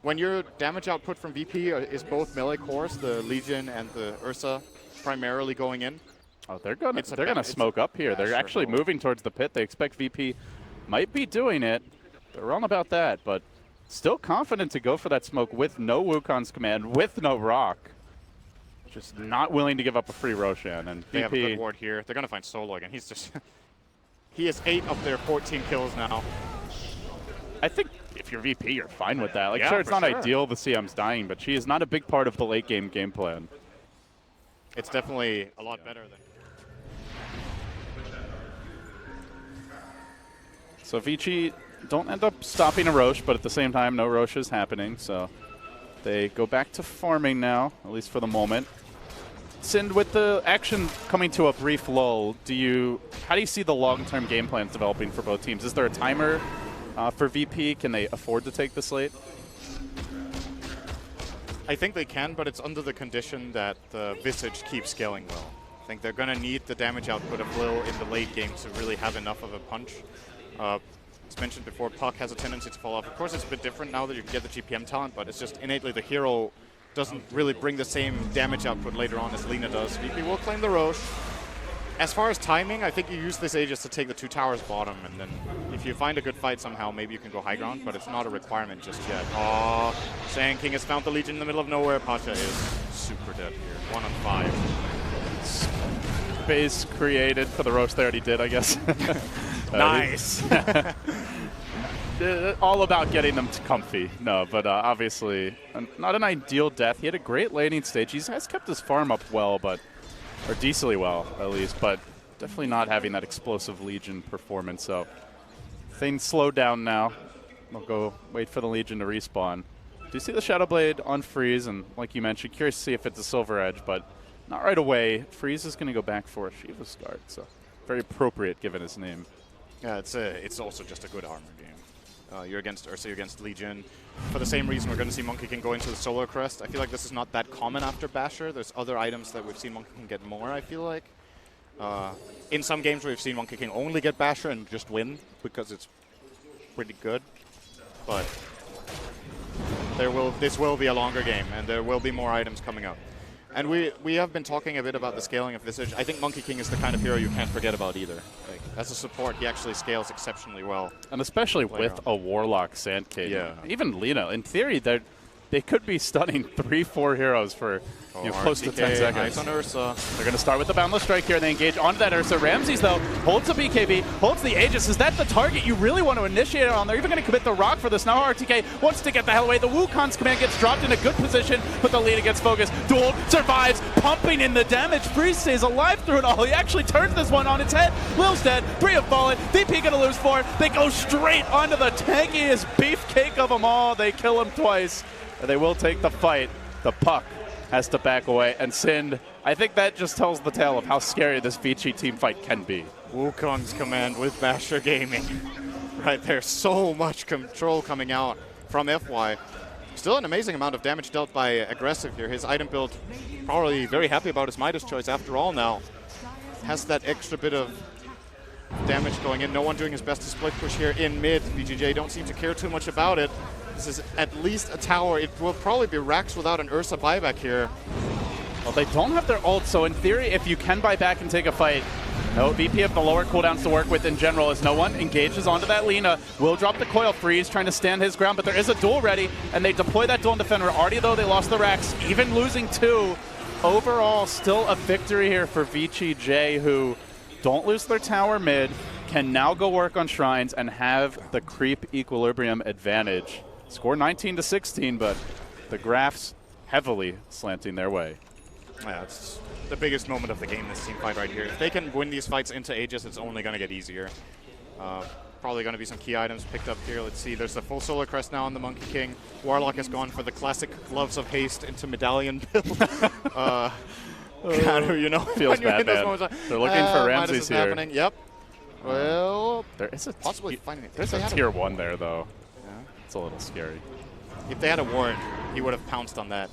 when your damage output from VP is both melee cores, the Legion and the Ursa primarily going in. Oh, they're gonna smoke up here. They're actually moving towards the pit. They expect VP might be doing it. They're wrong about that, but still confident to go for that smoke with no Wukong's command, with no rock. Just not willing to give up a free Roshan. And they VP have a good ward here. They're gonna find Solo again. He's just he has 8 of their 14 kills now. I think if you're VP, you're fine with that. Like, Yeah, sure, it's not sure. ideal the CM's dying, but she is not a big part of the late game plan. It's definitely a lot better than. So Vici don't end up stopping a Roche, but at the same time, no Roche is happening. So they go back to farming now, at least for the moment. Sind, with the action coming to a brief lull, how do you see the long-term game plans developing for both teams? Is there a timer for VP? Can they afford to take this late? I think they can, but it's under the condition that the Visage keeps scaling well. I think they're going to need the damage output of Lil in the late game to really have enough of a punch. As mentioned before, Puck has a tendency to fall off. Of course, it's a bit different now that you get the GPM talent, but it's just innately the hero doesn't really bring the same damage output later on as Lina does. VP will claim the Roche. as far as timing, I think you use this Aegis to take the 2 towers bottom, and then if you find a good fight somehow, maybe you can go high ground, but it's not a requirement just yet. Oh, Sand King has found the Legion in the middle of nowhere. Pasha is super dead here. 1 on 5. Base created for the roast they already did, I guess. Nice. All about getting them to comfy. No, but obviously not an ideal death. He had a great laning stage. He has kept his farm up well, or decently well at least, but definitely not having that explosive Legion performance. So things slowed down now. We'll go wait for the Legion to respawn. Do you see the Shadow Blade on Freeze? And like you mentioned, curious to see if it's a Silver Edge, but not right away. Freeze is going to go back for a Shiva's Guard, so very appropriate given his name. Yeah, it's also just a good armor game. You're against Ursa, you're against Legion. For the same reason, we're going to see Monkey King go into the Solar Crest. I feel like this is not that common after Basher. There's other items that we've seen Monkey King get more, I feel like. In some games, we've seen Monkey King only get Basher and just win because it's pretty good. But this will be a longer game, and there will be more items coming up. And we have been talking a bit about the scaling of Visage. I think Monkey King is the kind of hero you can't forget about either. Like, as a support, he actually scales exceptionally well. And especially with a Warlock Sand King. Yeah. Even Lina, in theory, they could be stunning 3-4 heroes for close to 10 seconds. Nice on Ursa. They're going to start with the Boundless Strike here. They engage onto that Ursa. Ramses, though, holds the BKB, holds the Aegis. Is that the target you really want to initiate on? They're even going to commit the Rock for this. Now RTK wants to get the hell away. The Wukong's command gets dropped in a good position, but the Lina gets focused. Duel survives, pumping in the damage. Freeze stays alive through it all. He actually turns this one on its head. Lil's dead. 3 have fallen. VP going to lose 4. They go straight onto the tankiest beefcake of them all. They kill him twice. They will take the fight. The Puck has to back away. And Sind, I think that just tells the tale of how scary this Vici team fight can be. Wukong's command with Basher Gaming. Right there. So much control coming out from FY. Still an amazing amount of damage dealt by Aggressive here. His item build, probably very happy about his Midas choice after all now. Has that extra bit of damage going in. No one doing his best to split push here in mid. BGJ don't seem to care too much about it. This is at least a tower. It will probably be Rax without an Ursa buyback here. Well, they don't have their ult, so in theory, if you can buy back and take a fight, no, VP have the lower cooldowns to work with in general as no one engages onto that Lina. Will drop the coil. Freeze trying to stand his ground, but there is a duel ready, and they deploy that duel in Defender. Already, though, they lost the Rax, even losing 2. Overall, still a victory here for Vici J, who don't lose their tower mid, can now go work on shrines and have the creep equilibrium advantage. Score 19-16, but the graphs heavily slanting their way. Yeah, it's the biggest moment of the game, this team fight right here. If they can win these fights into Aegis, it's only going to get easier. Probably going to be some key items picked up here. Let's see, there's the full Solar Crest now on the Monkey King. Warlock has gone for the classic Gloves of Haste into Medallion build. Kind of, you know, feels bad, man. They're looking for Ramses here. Happening. Yep. Well, there is a possibly finding it. There's a tier 1 there, though. Yeah. It's a little scary. If they had a ward, he would have pounced on that.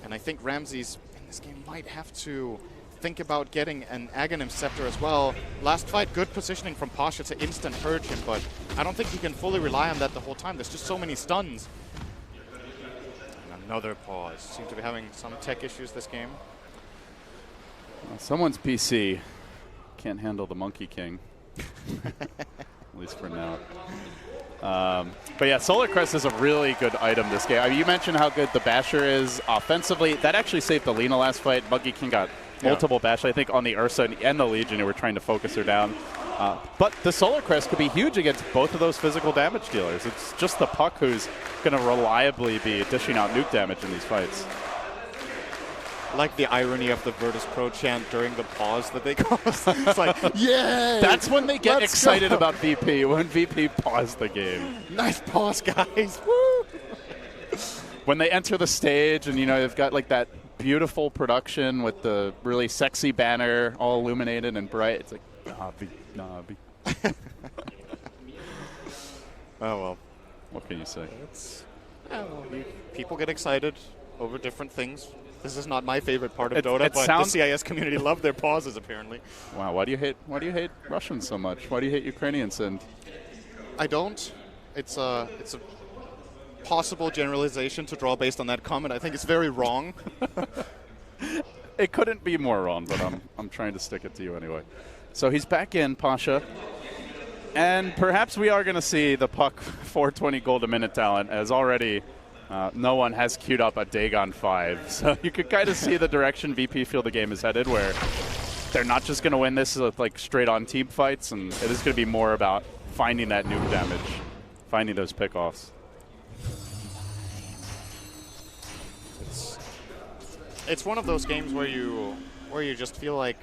And I think Ramses in this game might have to think about getting an Aghanim Scepter as well. Last fight, good positioning from Pasha to instant purge him, but I don't think he can fully rely on that the whole time. There's just so many stuns. And another pause. Seem to be having some tech issues this game. Well, someone's PC can't handle the Monkey King, at least for now. But yeah, Solar Crest is a really good item this game. I mean, you mentioned how good the Basher is offensively. That actually saved the Lina last fight. Monkey King got multiple Basher, I think, on the Ursa and the Legion who were trying to focus her down. But the Solar Crest could be huge against both of those physical damage dealers. It's just the Puck who's going to reliably be dishing out nuke damage in these fights. Like the irony of the Virtus Pro chant during the pause that they cause. It's like, yay! That's when they get excited about VP, when VP pause the game. Nice pause, guys. Woo! When they enter the stage and, you know, they've got like that beautiful production with the really sexy banner all illuminated and bright. It's like, Navi. Oh, well. What can you say? People get excited over different things. This is not my favorite part of Dota, but the CIS community love their pauses, apparently. Wow, why do you hate Russians so much? Why do you hate Ukrainians? And I don't. It's a possible generalization to draw based on that comment. I think it's very wrong. It couldn't be more wrong, but I'm trying to stick it to you anyway. So he's back in, Pasha. And perhaps we are going to see the Puck 420 gold a minute talent, as already no one has queued up a Dagon 5. So you could kind of see the direction VP feel the game is headed, where they're not just going to win this with like straight-on team fights, and it is going to be more about finding that nuke damage, finding those pickoffs. It's one of those games where you just feel like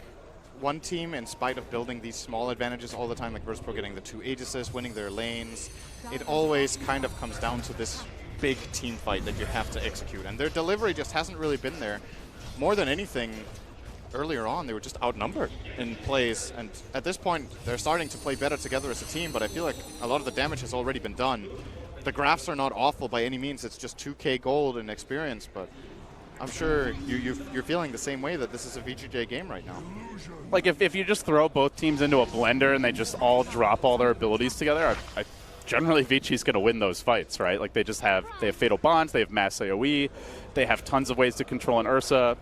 one team, in spite of building these small advantages all the time, like Virtus.pro getting the 2 Aegises, winning their lanes, it always kind of comes down to this big team fight that you have to execute. And their delivery just hasn't really been there. More than anything, earlier on, they were just outnumbered in plays. And at this point, they're starting to play better together as a team, but I feel like a lot of the damage has already been done. The graphs are not awful by any means. It's just 2K gold in experience, but I'm sure you're feeling the same way, that this is a VGJ game right now. Like, if you just throw both teams into a blender and they just all drop all their abilities together, I generally Vici's going to win those fights, right? Like, they have Fatal Bonds, they have Mass AoE, they have tons of ways to control an Ursa.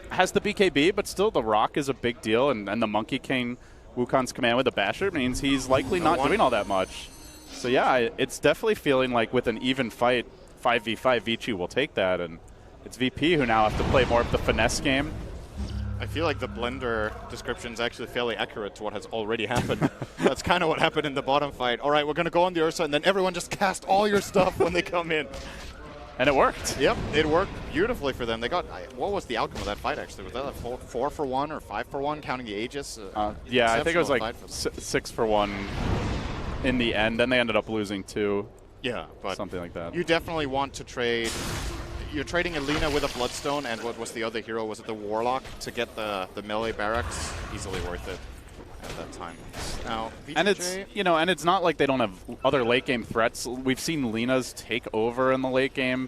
Has the BKB, but still the Rock is a big deal, and the Monkey King Wukong's command with the Basher means he's likely not doing all that much. So yeah, it's definitely feeling like with an even fight, 5v5, Vici will take that, and it's VP who now have to play more of the finesse game. I feel like the blender description is actually fairly accurate to what has already happened. That's kind of what happened in the bottom fight. All right, we're going to go on the Ursa, and then everyone just cast all your stuff when they come in. And it worked. Yep, it worked beautifully for them. They got, what was the outcome of that fight, actually? Was that a 4 for 1 or 5 for 1, counting the Aegis? Yeah, I think it was like 6 for 1 in the end. Then they ended up losing 2. Yeah, but something like that. You definitely want to trade. You're trading Alina with a Bloodstone, and what was the other hero? Was it the Warlock to get the melee barracks? Easily worth it at that time. Now, VGJ, and it's and it's not like they don't have other late game threats. We've seen Lina's take over in the late game.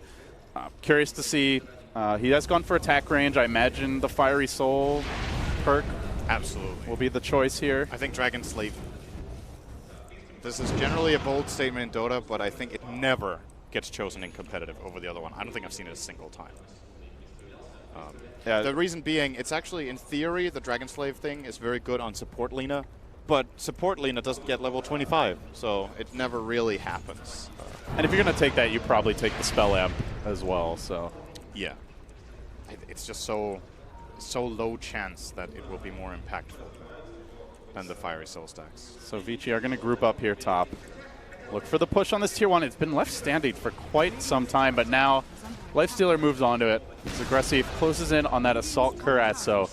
Curious to see. He has gone for attack range. I imagine the Fiery Soul perk absolutely will be the choice here. I think Dragon Slave. This is generally a bold statement in Dota, but I think it never gets chosen in competitive over the other one. I don't think I've seen it a single time. Yeah. The reason being, it's actually, in theory, the Dragon Slave thing is very good on support Lina, but support Lina doesn't get level 25, so it never really happens. And if you're going to take that, you probably take the Spell Amp as well. So yeah, it's just so low chance that it will be more impactful than the Fiery Soul stacks. So Vici are going to group up here top. Look for the push on this tier 1. It's been left standing for quite some time, but now Lifestealer moves onto it. It's aggressive, closes in on that Assault Cuirass, so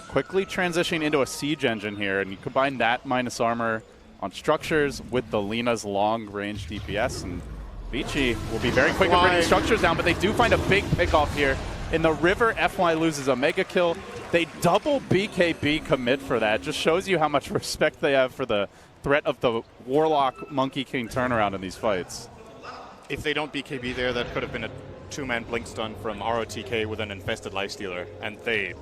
quickly transitioning into a Siege Engine here, and you combine that minus armor on structures with the Lina's long-range DPS, and Vici will be very quick at bringing structures down, but they do find a big pickoff here. In the river, FY loses a mega kill. They double BKB commit for that. Just shows you how much respect they have for the threat of the Warlock Monkey King turnaround in these fights. If they don't BKB there, that could have been a 2-man blink stun from ROTK with an infested Lifestealer, and they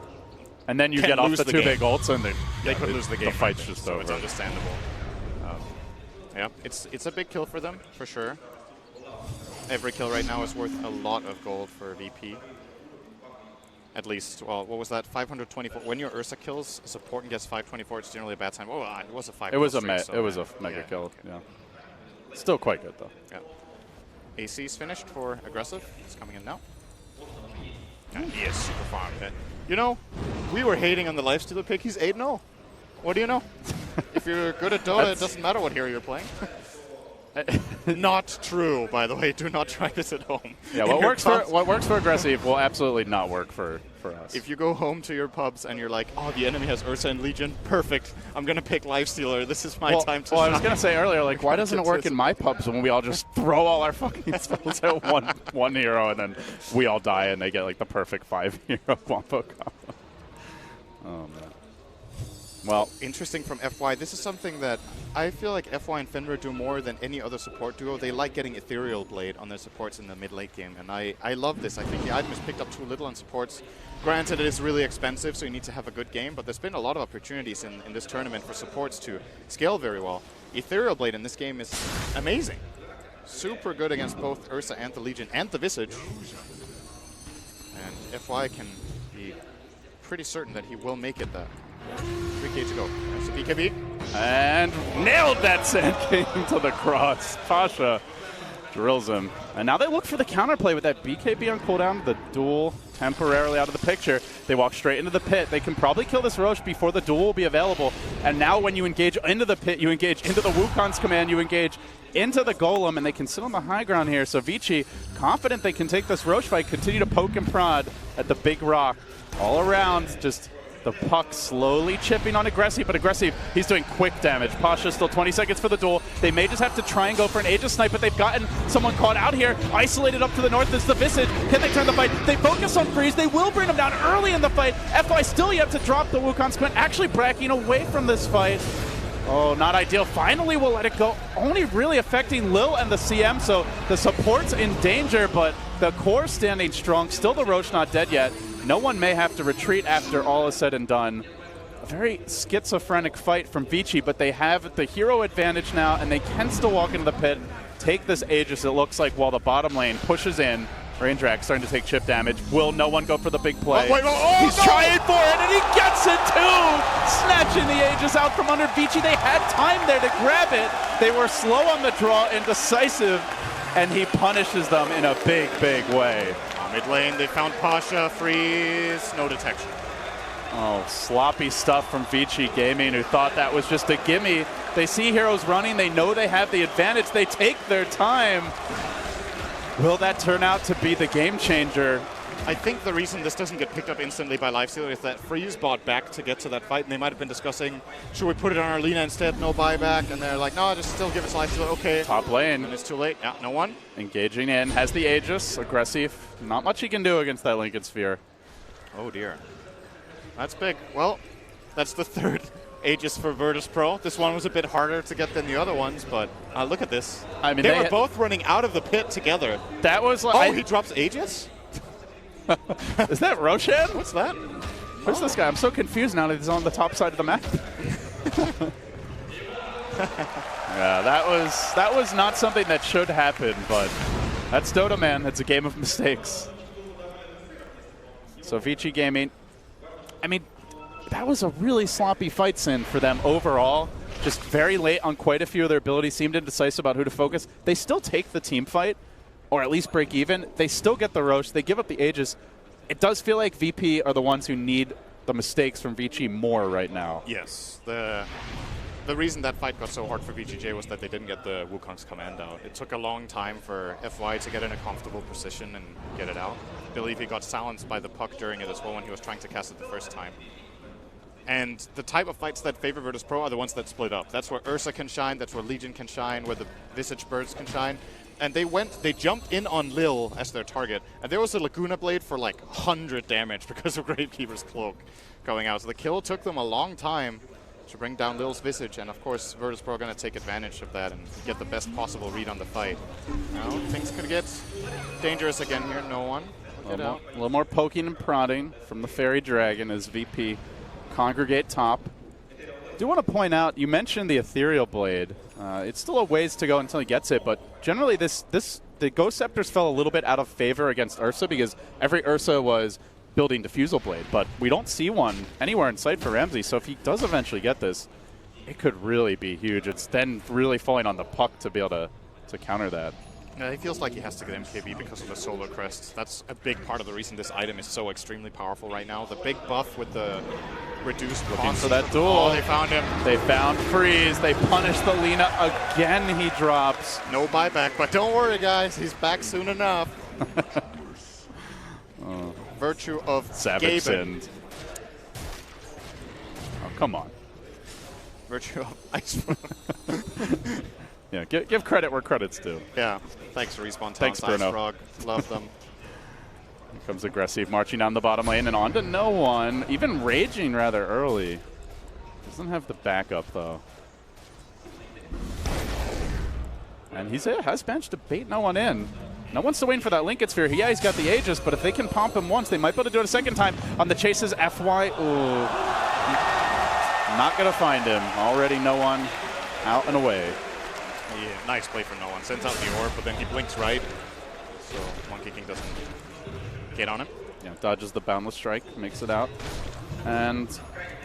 and then you get off the 2 big ults, and they could lose the game. The fight's just so over. It's understandable. Yeah, it's a big kill for them, for sure. Every kill right now is worth a lot of gold for VP. At least, well, what was that? 524. When your Ursa kills a support and gets 524, it's generally a bad time. Oh, it was a 5. It was a mega kill. Okay. Yeah, still quite good though. Yeah. AC's finished for aggressive. It's coming in now. He is super farmed. You know, we were hating on the Lifestealer pick. He's 8-0. What do you know? If you're good at Dota, it doesn't matter what hero you're playing. Not true, by the way. Do not try this at home. Yeah, what works for aggressive will absolutely not work for us. If you go home to your pubs and you're like, oh, the enemy has Ursa and Legion, perfect. I'm going to pick Lifestealer. This is my time to shine. I was going to say earlier, like, why doesn't it work in my pubs when we all just throw all our fucking spells at one hero and then we all die and they get, like, the perfect 5-hero combo? Oh, man. Well, interesting from FY. This is something that I feel like FY and Fenrir do more than any other support duo. They like getting Ethereal Blade on their supports in the mid-late game, and I love this. I think the item is picked up too little on supports. Granted, it is really expensive, so you need to have a good game, but there's been a lot of opportunities in this tournament for supports to scale very well. Ethereal Blade in this game is amazing. Super good against both Ursa and the Legion and the Visage. And FY can be pretty certain that he will make it there. 3K to go. That's the BKB. And nailed that Sand King to the cross. Pasha drills him. And now they look for the counterplay with that BKB on cooldown, the duel temporarily out of the picture. They walk straight into the pit. They can probably kill this Roche before the duel will be available. And now when you engage into the pit, you engage into the Wukong's command, you engage into the Golem, and they can sit on the high ground here. So Vici, confident they can take this Roche fight, continue to poke and prod at the big rock. All around, just the puck slowly chipping on Aggressive, but Aggressive, he's doing quick damage. Pasha still 20 seconds for the duel. They may just have to try and go for an Aegis snipe, but they've gotten someone caught out here. Isolated up to the north is the Visage. Can they turn the fight? They focus on Freeze. They will bring him down early in the fight. FY still yet to drop the Wukong's Quint, actually bracking away from this fight. Oh, not ideal. Finally, we'll let it go. Only really affecting Lil and the CM, so the support's in danger, but the core standing strong. Still the Roche not dead yet. No one may have to retreat after all is said and done. A very schizophrenic fight from Vici, but they have the hero advantage now, and they can still walk into the pit, take this Aegis, it looks like, while the bottom lane pushes in. Raindrak starting to take chip damage. Will no one go for the big play? He's trying for it, and he gets it too! Snatching the Aegis out from under Vici. They had time there to grab it. They were slow on the draw, indecisive, and he punishes them in a big, big way. Mid lane, they found Pasha, Freeze, no detection. Oh, sloppy stuff from Vici Gaming, who thought that was just a gimme. They see heroes running, they know they have the advantage, they take their time. Will that turn out to be the game changer? I think the reason this doesn't get picked up instantly by Lifestealer is that Freeze bought back to get to that fight, and they might have been discussing, should we put it on our Lina instead, no buyback, and they're like, no, just still give it to Lifestealer, okay. Top lane. And it's too late, yeah, no one. Engaging in, has the Aegis, Aggressive. Not much he can do against that Lincoln Sphere. Oh dear. That's big. Well, that's the third Aegis for Virtus Pro. This one was a bit harder to get than the other ones, but look at this. I mean, they were both running out of the pit together. That was like... Oh, he drops Aegis? Is that Roshan? What's that? Who's this guy? I'm so confused now that he's on the top side of the map. Yeah, that was not something that should happen, but that's Dota, man. It's a game of mistakes. So Vici Gaming, I mean, that was a really sloppy fight, Sin, for them overall. Just very late on quite a few of their abilities, seemed indecisive about who to focus. They still take the team fight, or at least break even. They still get the Roche. They give up the Aegis. It does feel like VP are the ones who need the mistakes from Vici more right now. Yes. The reason that fight got so hard for VGJ was that they didn't get the Wukong's command out. It took a long time for FY to get in a comfortable position and get it out. I believe he got silenced by the puck during it as well when he was trying to cast it the first time. And the type of fights that favor Virtus Pro are the ones that split up. That's where Ursa can shine, that's where Legion can shine, where the Visage Birds can shine. And they jumped in on Lil as their target. And there was a Laguna Blade for like 100 damage because of Gravekeeper's Cloak going out. So the kill took them a long time to bring down Lil's Visage, and of course Virtus Pro are going to take advantage of that and get the best possible read on the fight. Now things could get dangerous again here. No one. A little more poking and prodding from the Fairy Dragon as VP congregate top. I do want to point out, you mentioned the Ethereal Blade. It's still a ways to go until he gets it, but generally the Ghost Scepters fell a little bit out of favor against Ursa because every Ursa was building Diffusal Blade, but we don't see one anywhere in sight for Ramsey, so if he does eventually get this, it could really be huge. It's then really falling on the puck to be able to counter that. Yeah, he feels like he has to get MKB because of the Solar Crest. That's a big part of the reason this item is so extremely powerful right now. The big buff with the reduced Looking cost. for that duel. Oh, they found him. They found Freeze. They punish the Lina. Again, he drops. No buyback, but don't worry, guys. He's back soon enough. Virtue of Savage Gaben. Sinned. Oh, come on. Virtue of Ice. Yeah, give credit where credit's due. Yeah. Thanks, Respawn Talents, Thanks, Bruno. Ice Frog. Love them. Here comes Aggressive, marching down the bottom lane and on to no one. Even raging rather early. Doesn't have the backup, though. And he has managed to bait no one in. No one's still waiting for that Lincoln Sphere. Yeah, he's got the Aegis, but if they can pomp him once, they might be able to do it a second time. On the chases, FY. Ooh. Not going to find him. Already no one out and away. Yeah, nice play for no one. Sends out the orb, but then he blinks right. So Monkey King doesn't get on him. Yeah, dodges the Boundless Strike, makes it out. And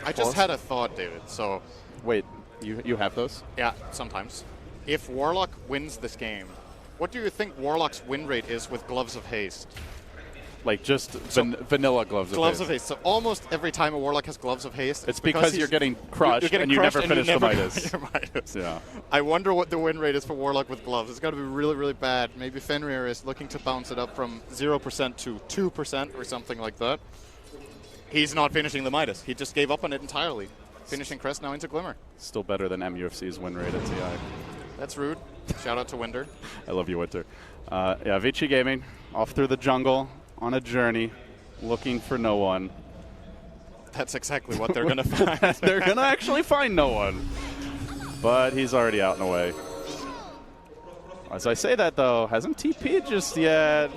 I just had a thought, David. So, wait, you have those? yeah, sometimes. If Warlock wins this game, what do you think Warlock's win rate is with Gloves of Haste? Like just vanilla gloves Gloves of of Haste. So almost every time a Warlock has Gloves of Haste, It's because you're getting crushed and you never finish the Midas. Your Midas. Yeah. I wonder what the win rate is for Warlock with Gloves. It's got to be really, really bad. Maybe Fenrir is looking to bounce it up from 0% to 2% or something like that. He's not finishing the Midas. He just gave up on it entirely. Finishing Crest now into Glimmer. Still better than MUFC's win rate at TI. That's rude. Shout out to Winder. I love you, Winter. Yeah, Vici Gaming off through the jungle on a journey, looking for no one. That's exactly what they're going to find. They're going to actually find no one. But he's already out and away. As I say that, though, hasn't TP'd just yet.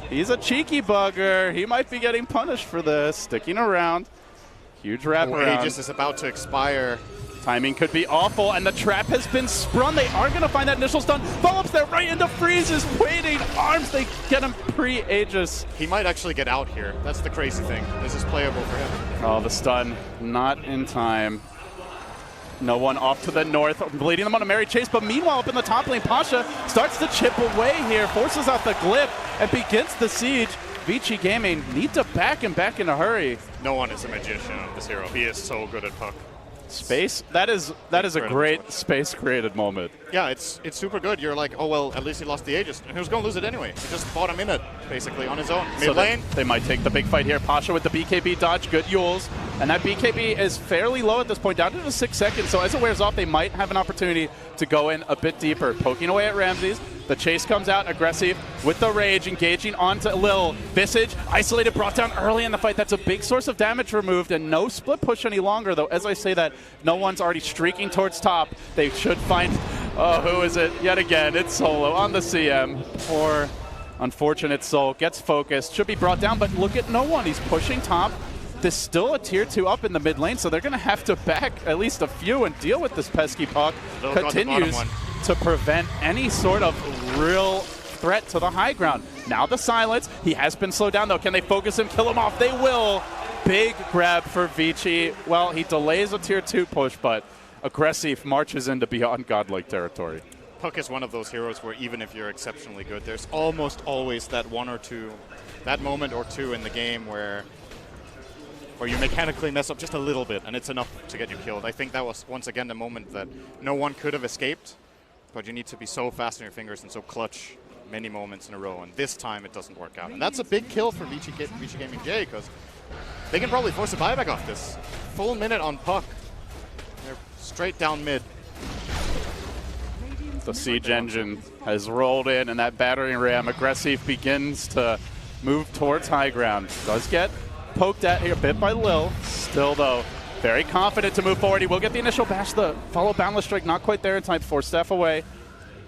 He's a cheeky bugger. He might be getting punished for this. Sticking around. Huge wraparound. Aegis is about to expire. Timing could be awful, and the trap has been sprung. They are going to find that initial stun. Follow-ups there right into Freeze's waiting arms. They get him pre-Aegis. He might actually get out here. That's the crazy thing. This is playable for him. Oh, the stun. Not in time. No one off to the north, bleeding them on a merry chase. But meanwhile, up in the top lane, Pasha starts to chip away here, forces out the glyph, and begins the siege. Vici Gaming need to back him back in a hurry. No one is a magician on this hero. He is so good at puck. Space, that is a great space created moment. Yeah, it's super good. You're like, oh well, at least he lost the Aegis. And he was going to lose it anyway. He just fought a minute, basically, on his own. Mid So lane. they might take the big fight here. Pasha with the BKB dodge, good Yules. And that BKB is fairly low at this point, down to just 6 seconds. So as it wears off, they might have an opportunity to go in a bit deeper. Poking away at Ramses. The chase comes out aggressive with the rage, engaging onto Lil. Visage, isolated, brought down early in the fight. That's a big source of damage removed, and no split push any longer, though. As I say that, no one's already streaking towards top. They should find, oh, who is it? Yet again, it's Solo on the CM. Poor, unfortunate Soul gets focused, should be brought down, but look at no one. He's pushing top. There's still a tier 2 up in the mid lane, so they're going to have to back at least a few and deal with this pesky puck. Continues to prevent any sort of real threat to the high ground. Now the silence. He has been slowed down, though. Can they focus him, kill him off? They will. Big grab for Vici. Well, he delays a tier 2 push, but aggressive marches into beyond godlike territory. Puck is one of those heroes where even if you're exceptionally good, there's almost always that one or two, that moment or two in the game where you mechanically mess up just a little bit, and it's enough to get you killed. I think that was, once again, the moment that no one could have escaped, but you need to be so fast on your fingers and so clutch many moments in a row, and this time it doesn't work out. And that's a big kill for Vici Gaming J, because they can probably force a buyback off this. Full minute on puck. They're straight down mid. The siege engine has rolled in, and that battering ram aggressive begins to move towards high ground. Does get poked at here a bit by Lil. Still, though, very confident to move forward. He will get the initial bash. The follow Boundless Strike not quite there in time. 4 staff away.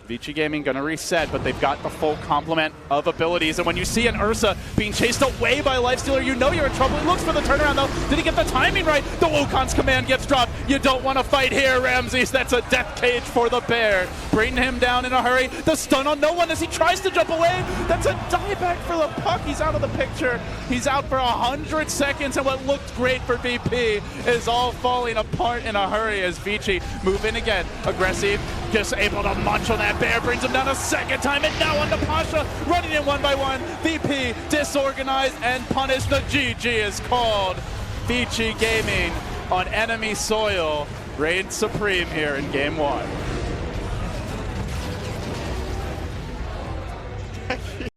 Vici Gaming going to reset, but they've got the full complement of abilities. And when you see an Ursa being chased away by Lifestealer, you know you're in trouble. He looks for the turnaround, though. Did he get the timing right? The Wukon's command gets dropped. You don't want to fight here, Ramses. That's a death cage for the bear. Bring him down in a hurry. The stun on no one as he tries to jump away. That's a dieback for the puck. He's out of the picture. He's out for 100 seconds, and what looked great for VP is all falling apart in a hurry as Vici move in again. Aggressive, just able to munch on that bear, brings him down a second time, and now onto Pasha, running in one by one. VP disorganized and punished. The GG is called. Vici Gaming on enemy soil reigns supreme here in Game 1.